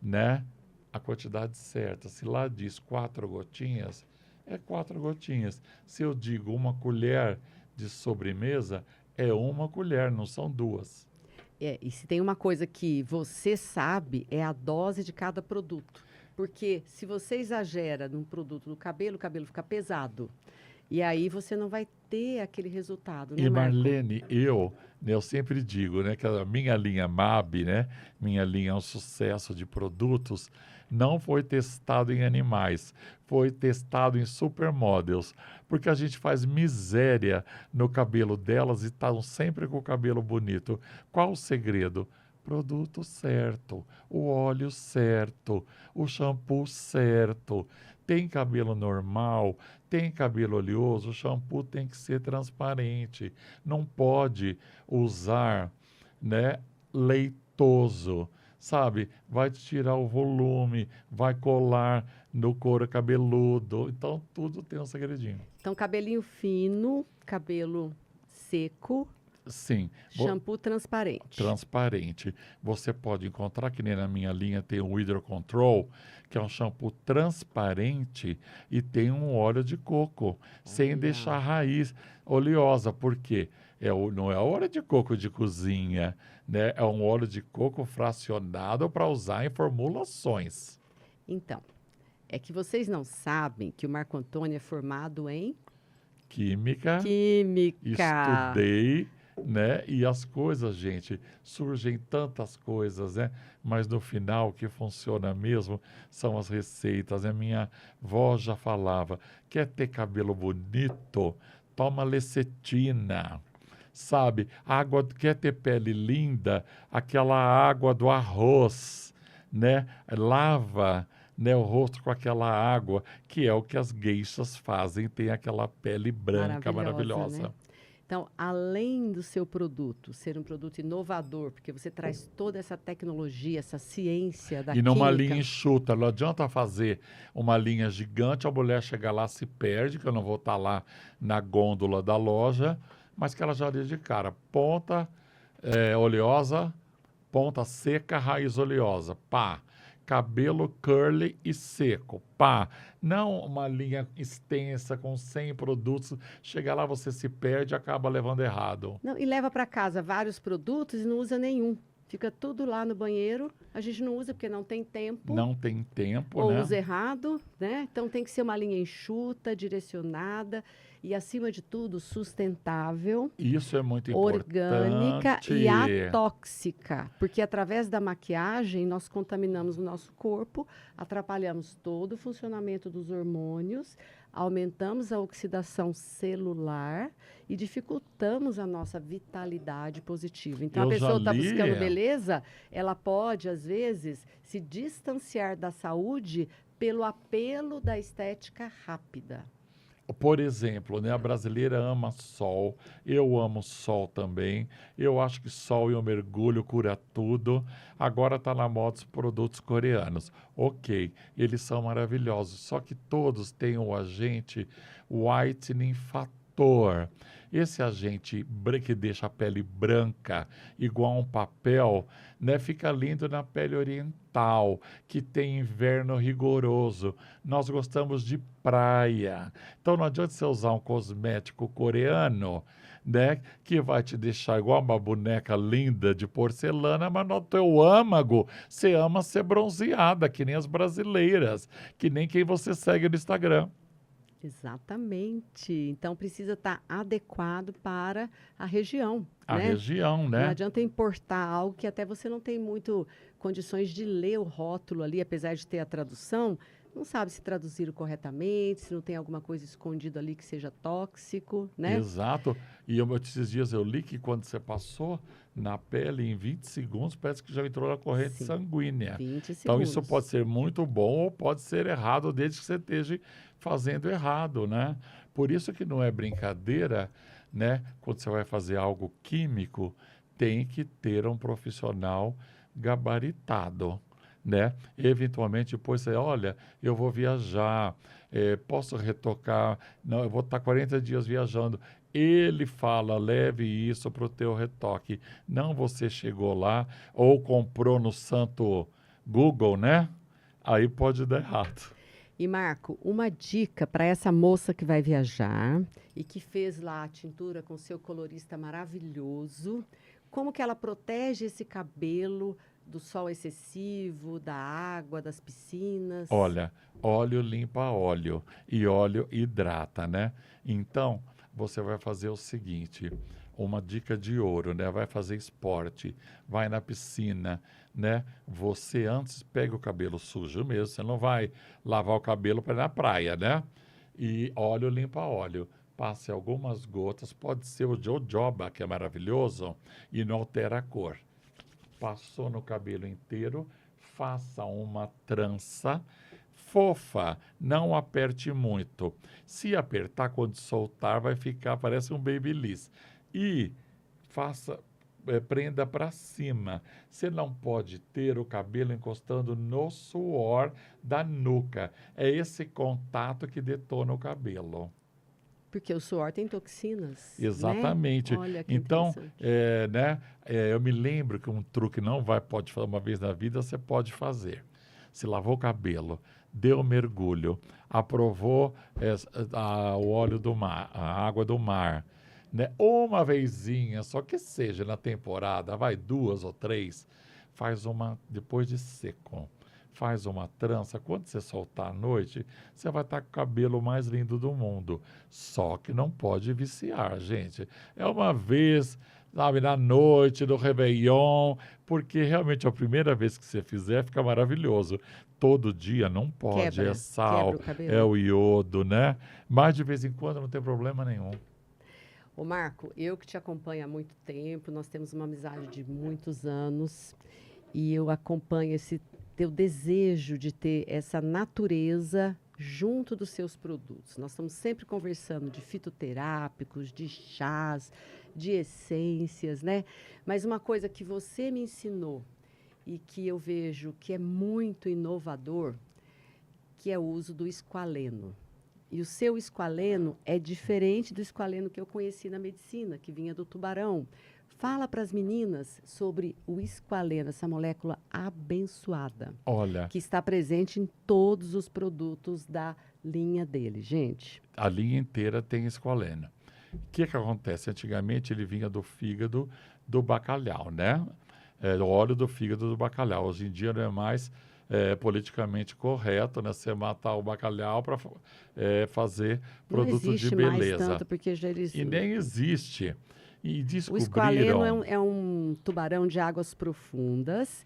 né? A quantidade certa. Se lá diz 4 gotinhas, é 4 gotinhas. Se eu digo 1 colher de sobremesa, é 1 colher, não são 2. E se tem uma coisa que você sabe, é a dose de cada produto. Porque se você exagera num produto do cabelo, o cabelo fica pesado. E aí você não vai ter aquele resultado, né, E Marco? Marlene, eu sempre digo, né, que a minha linha MAB, né, minha linha é um sucesso de produtos, não foi testado em animais, foi testado em supermodels, porque a gente faz miséria no cabelo delas e estão sempre com o cabelo bonito. Qual o segredo? Produto certo, o óleo certo, o shampoo certo. Tem cabelo normal, tem cabelo oleoso, o shampoo tem que ser transparente. Não pode usar, né, leitoso, sabe? Vai te tirar o volume, vai colar no couro cabeludo. Então, tudo tem um segredinho. Então, cabelinho fino, cabelo seco, Sim, shampoo transparente. transparente. Você pode encontrar, que nem na minha linha tem o Hydro Control, que é um shampoo transparente e tem um óleo de coco, sem Olha. deixar a raiz oleosa. Por quê? Não é óleo de coco de cozinha, né? É um óleo de coco fracionado para usar em formulações. Então, é que vocês não sabem que o Marco Antônio é formado em Química, química. estudei, né? E as coisas, gente, surgem tantas coisas, né? Mas no final, o que funciona mesmo são as receitas. A minha avó já falava: quer ter cabelo bonito? Toma lecetina. Sabe? Quer ter pele linda? Aquela água do arroz, né? Lava, né, o rosto com aquela água, que é o que as geishas fazem, tem aquela pele branca Maravilhosa, né? maravilhosa. Então, além do seu produto ser um produto inovador, porque você traz toda essa tecnologia, essa ciência da E numa linha química. enxuta, não adianta fazer uma linha gigante, a mulher chegar lá se perde, que eu não vou estar lá na gôndola da loja, mas que ela já diz de cara, ponta oleosa, ponta seca, raiz oleosa, pá. Cabelo curly e seco, pá. Não uma linha extensa com 100 produtos, chega lá você se perde e acaba levando errado. Não, e leva para casa vários produtos e não usa nenhum. Fica tudo lá no banheiro, a gente não usa porque não tem tempo. Não tem tempo, Ou né? usa errado, né? Então tem que ser uma linha enxuta, direcionada e, acima de tudo, sustentável, Isso é muito orgânica e importante. atóxica, porque através da maquiagem nós contaminamos o nosso corpo, atrapalhamos todo o funcionamento dos hormônios, aumentamos a oxidação celular e dificultamos a nossa vitalidade positiva. Então, a Eu já pessoa está li, buscando beleza, ela pode, às vezes, se distanciar da saúde pelo apelo da estética rápida. por exemplo, né, a brasileira ama sol, eu amo sol também, eu acho que sol e o mergulho cura tudo. Agora está na moda os produtos coreanos. Ok, eles são maravilhosos, só que todos têm o agente whitening fator. Esse agente que deixa a pele branca, igual um papel, né, fica lindo na pele oriental, que tem inverno rigoroso. Nós gostamos de praia. Então não adianta você usar um cosmético coreano, né, que vai te deixar igual uma boneca linda de porcelana, mas no teu âmago você ama ser bronzeada, que nem as brasileiras, que nem quem você segue no Instagram. Exatamente. Então precisa estar adequado para a região, A né? região, Não né? adianta importar algo que até você não tem muito condições de ler o rótulo ali, apesar de ter a tradução, não sabe se traduziram corretamente, se não tem alguma coisa escondida ali que seja tóxico, né? Exato. E esses dias eu li que quando você passou na pele, em 20 segundos, parece que já entrou na corrente Sim, sanguínea. 20 Então, isso pode segundos. ser muito bom ou pode ser errado, desde que você esteja fazendo errado, né? Por isso que não é brincadeira, né? Quando você vai fazer algo químico, tem que ter um profissional gabaritado, né? Eventualmente, depois você, olha, eu vou viajar, posso retocar, não, eu vou estar 40 dias viajando. Ele fala, leve isso para o teu retoque. Não você chegou lá ou comprou no santo Google, né? Aí pode dar errado. E Marco, uma dica para essa moça que vai viajar e que fez lá a tintura com seu colorista maravilhoso, como que ela protege esse cabelo do sol excessivo, da água, das piscinas? Olha, óleo limpa óleo e óleo hidrata, né? Então, você vai fazer o seguinte, uma dica de ouro, né? Vai fazer esporte, vai na piscina, né? Você antes pega o cabelo sujo mesmo, você não vai lavar o cabelo para ir na praia, né? E óleo limpa óleo. Passe algumas gotas, pode ser o jojoba, que é maravilhoso, e não altera a cor. Passou no cabelo inteiro, faça uma trança fofa, não aperte muito. Se apertar, quando soltar, vai ficar, parece um babyliss. E faça, prenda para cima. Você não pode ter o cabelo encostando no suor da nuca. É esse contato que detona o cabelo. Porque o suor tem toxinas, né? Exatamente. Olha que Então, interessante. né, eu me lembro que um truque não vai, pode fazer uma vez na vida, você pode fazer. Se lavou o cabelo, deu um mergulho, aprovou o óleo do mar, a água do mar, né? Uma vezinha, só que seja na temporada, vai 2 ou 3, faz uma depois de seco. Faz uma trança, quando você soltar à noite, você vai estar com o cabelo mais lindo do mundo. Só que não pode viciar, gente. É uma vez, sabe, na noite do Réveillon, porque realmente a primeira vez que você fizer fica maravilhoso. Todo dia não pode, é Quebra sal, o é cabelo. o iodo, né? Mas de vez em quando não tem problema nenhum. Ô Marco, eu que te acompanho há muito tempo, nós temos uma amizade de muitos anos e eu acompanho esse teu desejo de ter essa natureza junto dos seus produtos. Nós estamos sempre conversando de fitoterápicos, de chás, de essências, né? Mas uma coisa que você me ensinou e que eu vejo que é muito inovador, que é o uso do esqualeno. E o seu esqualeno é diferente do esqualeno que eu conheci na medicina, que vinha do tubarão. Fala para as meninas sobre o esqualeno, essa molécula abençoada, Olha, que está presente em todos os produtos da linha dele, gente. a linha inteira tem esqualeno. O que acontece? Antigamente ele vinha do fígado do bacalhau, né? O óleo do fígado do bacalhau. Hoje em dia não é mais politicamente correto, né? Você matar o bacalhau para fazer Não produto de existe mais beleza. tanto, porque já eles... E nem existe. E O esqualeno descobriram. é um tubarão de águas profundas.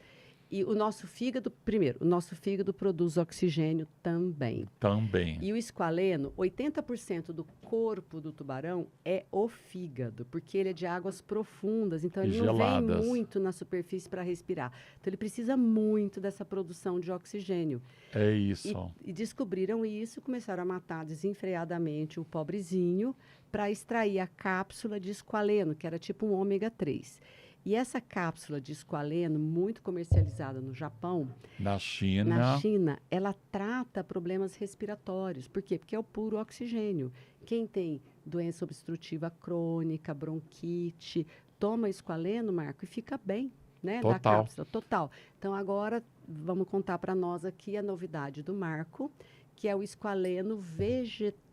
E o nosso fígado, primeiro, o nosso fígado produz oxigênio também. Também. E o esqualeno, 80% do corpo do tubarão é o fígado, porque ele é de águas profundas, então ele não vem Geladas. muito na superfície para respirar. Então ele precisa muito dessa produção de oxigênio. É isso. E descobriram isso, começaram a matar desenfreadamente o pobrezinho para extrair a cápsula de esqualeno, que era tipo um ômega 3. E essa cápsula de esqualeno, muito comercializada no Japão, Na China. na China, ela trata problemas respiratórios. Por quê? Porque é o puro oxigênio. Quem tem doença obstrutiva crônica, bronquite, toma esqualeno, Marco, e fica bem, né? Da Total. cápsula, total. Então, agora, vamos contar para nós aqui a novidade do Marco, que é o esqualeno vegetal.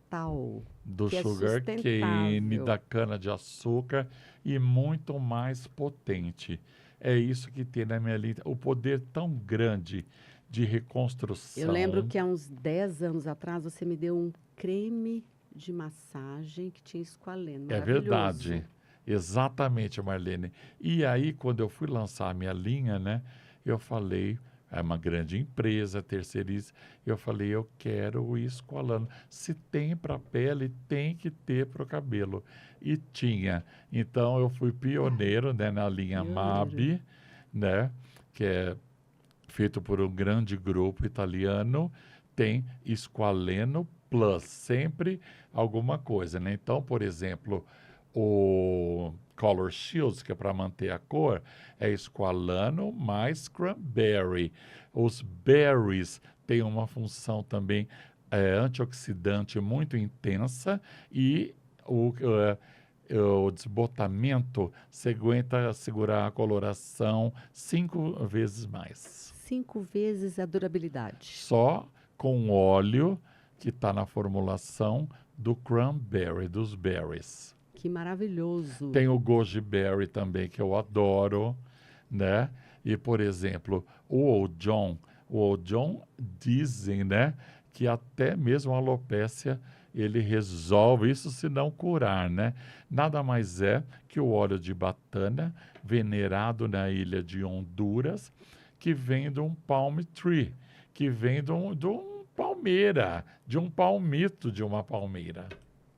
Do que é sugar cane, sustentável. da cana-de-açúcar e muito mais potente. É isso que tem na minha linha. O poder tão grande de reconstrução. Eu lembro que há uns 10 anos atrás você me deu um creme de massagem que tinha esqualeno. É Maravilhoso. verdade. Exatamente, Marlene. E aí, quando eu fui lançar a minha linha, né, eu falei, é uma grande empresa, terceiriza, eu falei, eu quero o esqualano. Se tem para pele, tem que ter para o cabelo. E tinha. Então, eu fui pioneiro, né, na linha Pioneiro. MAB, né, que é feito por um grande grupo italiano, tem esqualeno plus, sempre alguma coisa, né? Então, por exemplo, o Color Shields, que é para manter a cor, é esqualano mais cranberry. Os berries têm uma função também antioxidante muito intensa e o desbotamento você aguenta segurar a coloração 5 vezes mais. 5 vezes a durabilidade. Só com óleo que está na formulação do cranberry, dos berries. Que maravilhoso. Tem o goji berry também, que eu adoro, né? E, por exemplo, o Old John dizem, né, que até mesmo a alopécia ele resolve isso se não curar, né? Nada mais é que o óleo de batana, venerado na ilha de Honduras, que vem de um palm tree, que vem de um palmeira, de um palmito de uma palmeira.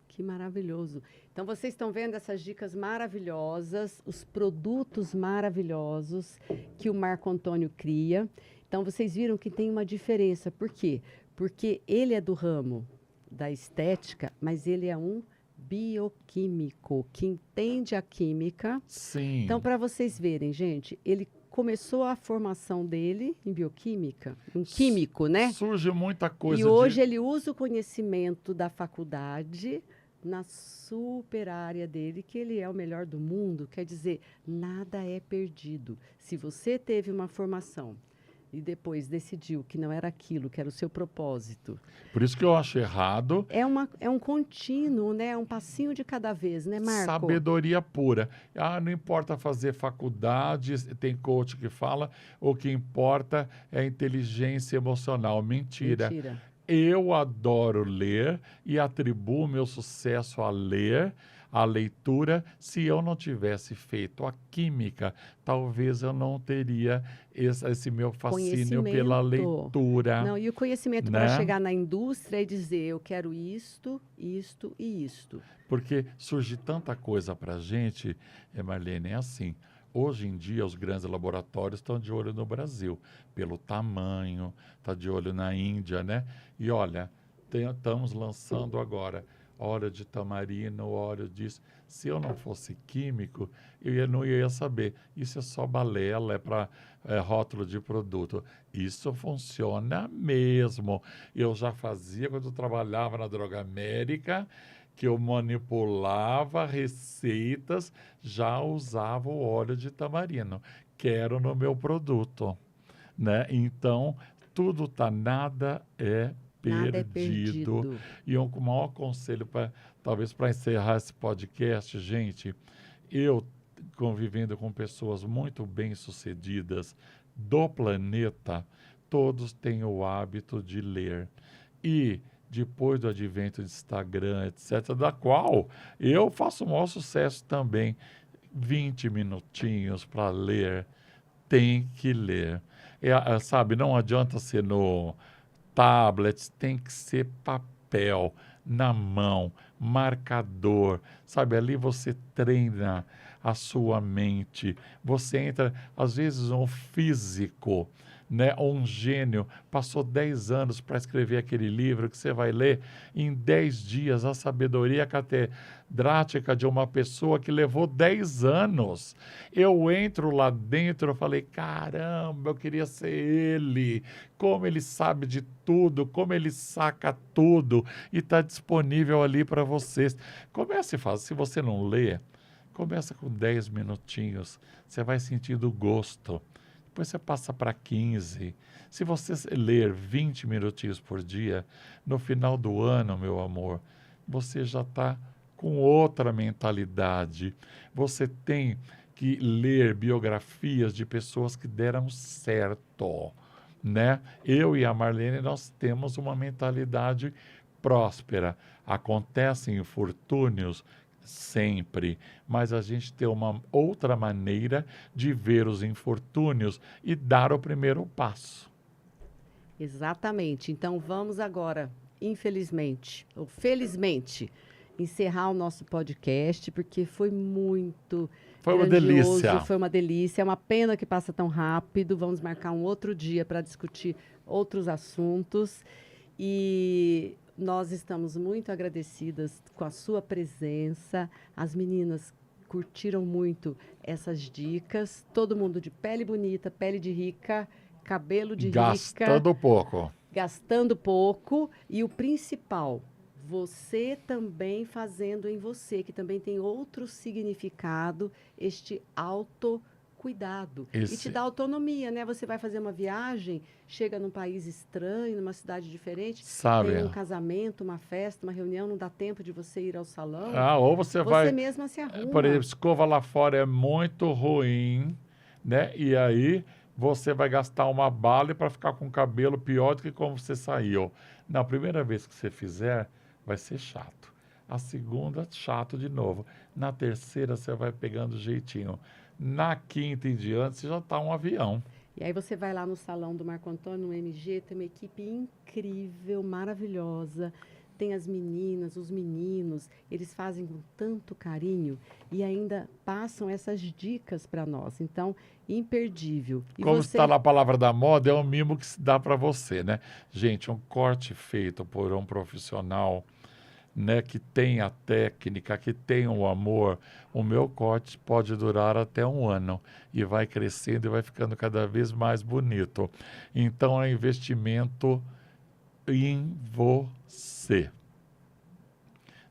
Que maravilhoso. Então, vocês estão vendo essas dicas maravilhosas, os produtos maravilhosos que o Marco Antônio cria. Então, vocês viram que tem uma diferença. Por quê? Porque ele é do ramo da estética, mas ele é um bioquímico, que entende a química. Sim. Então, para vocês verem, gente, ele começou a formação dele em bioquímica, um químico, né? Surge muita coisa E hoje ele usa o conhecimento da faculdade na super área dele, que ele é o melhor do mundo. Quer dizer, nada é perdido. Se você teve uma formação e depois decidiu que não era aquilo, que era o seu propósito. Por isso que eu acho errado. É um contínuo, né? É um passinho de cada vez, né, Marco? Sabedoria pura. Ah, não importa fazer faculdade, tem coach que fala, o que importa é a inteligência emocional. Mentira. Mentira. Eu adoro ler e atribuo meu sucesso a ler, a leitura. Se eu não tivesse feito a química, talvez eu não teria esse meu fascínio pela leitura. Não, e o conhecimento né? para chegar na indústria e dizer, eu quero isto, isto e isto. Porque surge tanta coisa para a gente, Marlene, é assim. Hoje em dia, os grandes laboratórios estão de olho no Brasil, pelo tamanho, está de olho na Índia, né? E olha, estamos lançando agora óleo de tamarino, óleo disso. Se eu não fosse químico, não ia saber. Isso é só balela, é para rótulo de produto. Isso funciona mesmo. Eu já fazia quando eu trabalhava na Droga América, que eu manipulava receitas, já usava o óleo de tamarino. Quero no meu produto, né? Então, tudo tá, nada é Nada é perdido. perdido. E o maior conselho, talvez para encerrar esse podcast, gente, eu convivendo com pessoas muito bem-sucedidas do planeta, todos têm o hábito de ler. E depois do advento do Instagram, etc., da qual eu faço o maior sucesso também, 20 minutinhos para ler, tem que ler. Sabe, não adianta ser no tablet, tem que ser papel, na mão, marcador, sabe? Ali você treina a sua mente, você entra, às vezes, um físico, né? Ou um gênio, passou 10 anos para escrever aquele livro que você vai ler em 10 dias, a sabedoria catedrática de uma pessoa que levou 10 anos. Eu entro lá dentro, eu falei, caramba, eu queria ser ele, como ele sabe de tudo, como ele saca tudo e está disponível ali para vocês. Comece a fazer, se você não lê, começa com 10 minutinhos, você vai sentindo o gosto. Depois você passa para 15. Se você ler 20 minutinhos por dia, no final do ano, meu amor, você já está com outra mentalidade. Você tem que ler biografias de pessoas que deram certo, né? Eu e a Marlene, nós temos uma mentalidade próspera. Acontecem infortúnios sempre, mas a gente tem uma outra maneira de ver os infortúnios e dar o primeiro passo. Exatamente. Então vamos agora, infelizmente, ou felizmente, encerrar o nosso podcast, porque foi muito Foi uma grandioso, delícia. foi uma delícia. É uma pena que passa tão rápido. Vamos marcar um outro dia para discutir outros assuntos. E nós estamos muito agradecidas com a sua presença. As meninas curtiram muito essas dicas. Todo mundo de pele bonita, pele de rica, cabelo de rica. Gastando pouco. Gastando pouco. E o principal, você também fazendo em você, que também tem outro significado, este autocuidado. E te dá autonomia, né? Você vai fazer uma viagem, chega num país estranho, numa cidade diferente, sabe, tem um casamento, uma festa, uma reunião, não dá tempo de você ir ao salão. Ou você vai... mesma se arruma. Por exemplo, escova lá fora é muito ruim, né? E aí você vai gastar uma bala para ficar com o cabelo pior do que como você saiu. Na primeira vez que você fizer, vai ser chato. A segunda, chato de novo. Na terceira, você vai pegando jeitinho. Na quinta em diante, você já está um avião. E aí você vai lá no salão do Marco Antônio, no MG, tem uma equipe incrível, maravilhosa. Tem as meninas, os meninos, eles fazem com tanto carinho e ainda passam essas dicas para nós. Então, imperdível. E como você... está na palavra da moda, é um mimo que se dá para você, né? Gente, um corte feito por um profissional, né, que tem a técnica, que tem o amor, o meu corte pode durar até 1 ano e vai crescendo e vai ficando cada vez mais bonito. Então, é investimento em você,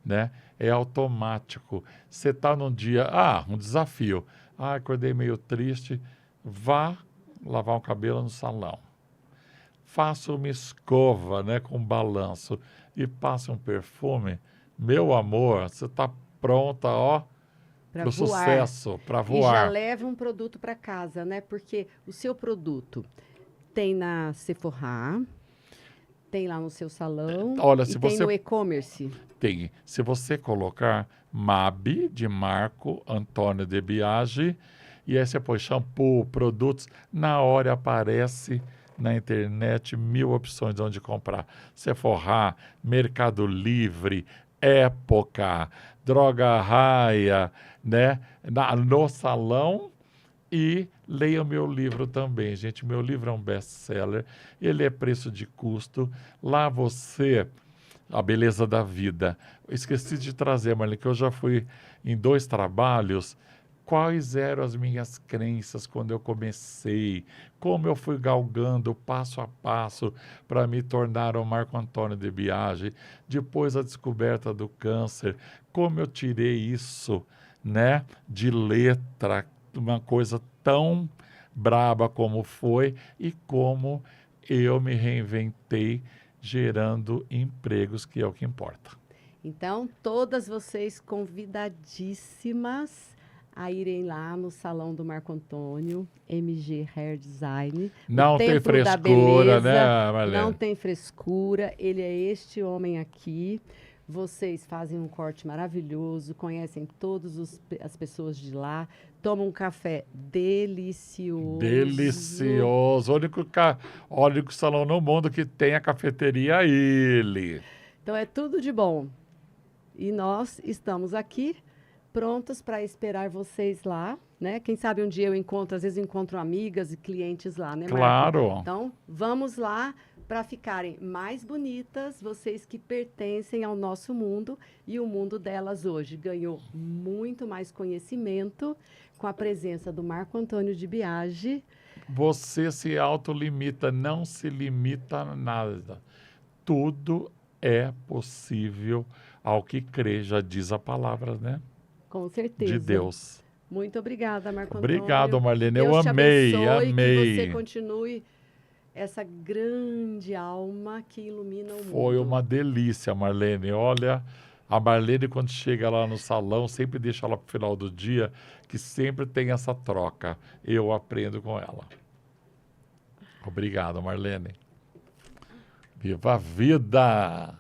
né? É automático. Você está num dia, um desafio. Acordei meio triste, vá lavar o cabelo no salão. Faça uma escova, né, com balanço e passe um perfume. Meu amor, você está pronta, para o sucesso, para voar. E já leva um produto para casa, né? Porque o seu produto tem na Sephora, tem lá no seu salão. Olha, e se tem você no e-commerce. Tem. Se você colocar MAB, de Marco Antônio de Biagi, e aí você põe shampoo, produtos, na hora aparece na internet 1000 opções de onde comprar. Sephora, Mercado Livre, Época, Droga Raia, né? No salão. E leia o meu livro também, gente. Meu livro é um best-seller, ele é preço de custo. Lá você a beleza da vida. Esqueci de trazer, Marlene, que eu já fui em 2 trabalhos. Quais eram as minhas crenças quando eu comecei? Como eu fui galgando passo a passo para me tornar o Marco Antônio de Biagi? Depois a descoberta do câncer, como eu tirei isso, né, de letra, uma coisa tão braba como foi e como eu me reinventei gerando empregos, que é o que importa. Então, todas vocês convidadíssimas a irem lá no Salão do Marco Antônio, MG Hair Design, o Não tem Templo da frescura, Beleza, né, não Marlene? tem frescura, ele é este homem aqui. Vocês fazem um corte maravilhoso, conhecem todas as pessoas de lá, tomam um café delicioso. Delicioso. O único salão no mundo que tem a cafeteria é ele. Então é tudo de bom. E nós estamos aqui prontos para esperar vocês lá, né? Quem sabe um dia eu encontro, às vezes eu encontro amigas e clientes lá, né, Marco? Claro. Então, vamos lá para ficarem mais bonitas, vocês que pertencem ao nosso mundo, e o mundo delas hoje ganhou muito mais conhecimento com a presença do Marco Antônio de Biagi. Você se autolimita, não se limita a nada. Tudo é possível ao que crê, já diz a palavra, né? Com certeza. De Deus. Muito obrigada, Marco Obrigado, Antônio. Marlene. Deus Eu te amei, abençoe, amei. que você continue essa grande alma que ilumina o mundo. Foi uma delícia, Marlene. Olha, a Marlene, quando chega lá no salão, sempre deixa ela para o final do dia, que sempre tem essa troca. Eu aprendo com ela. Obrigado, Marlene. Viva a vida!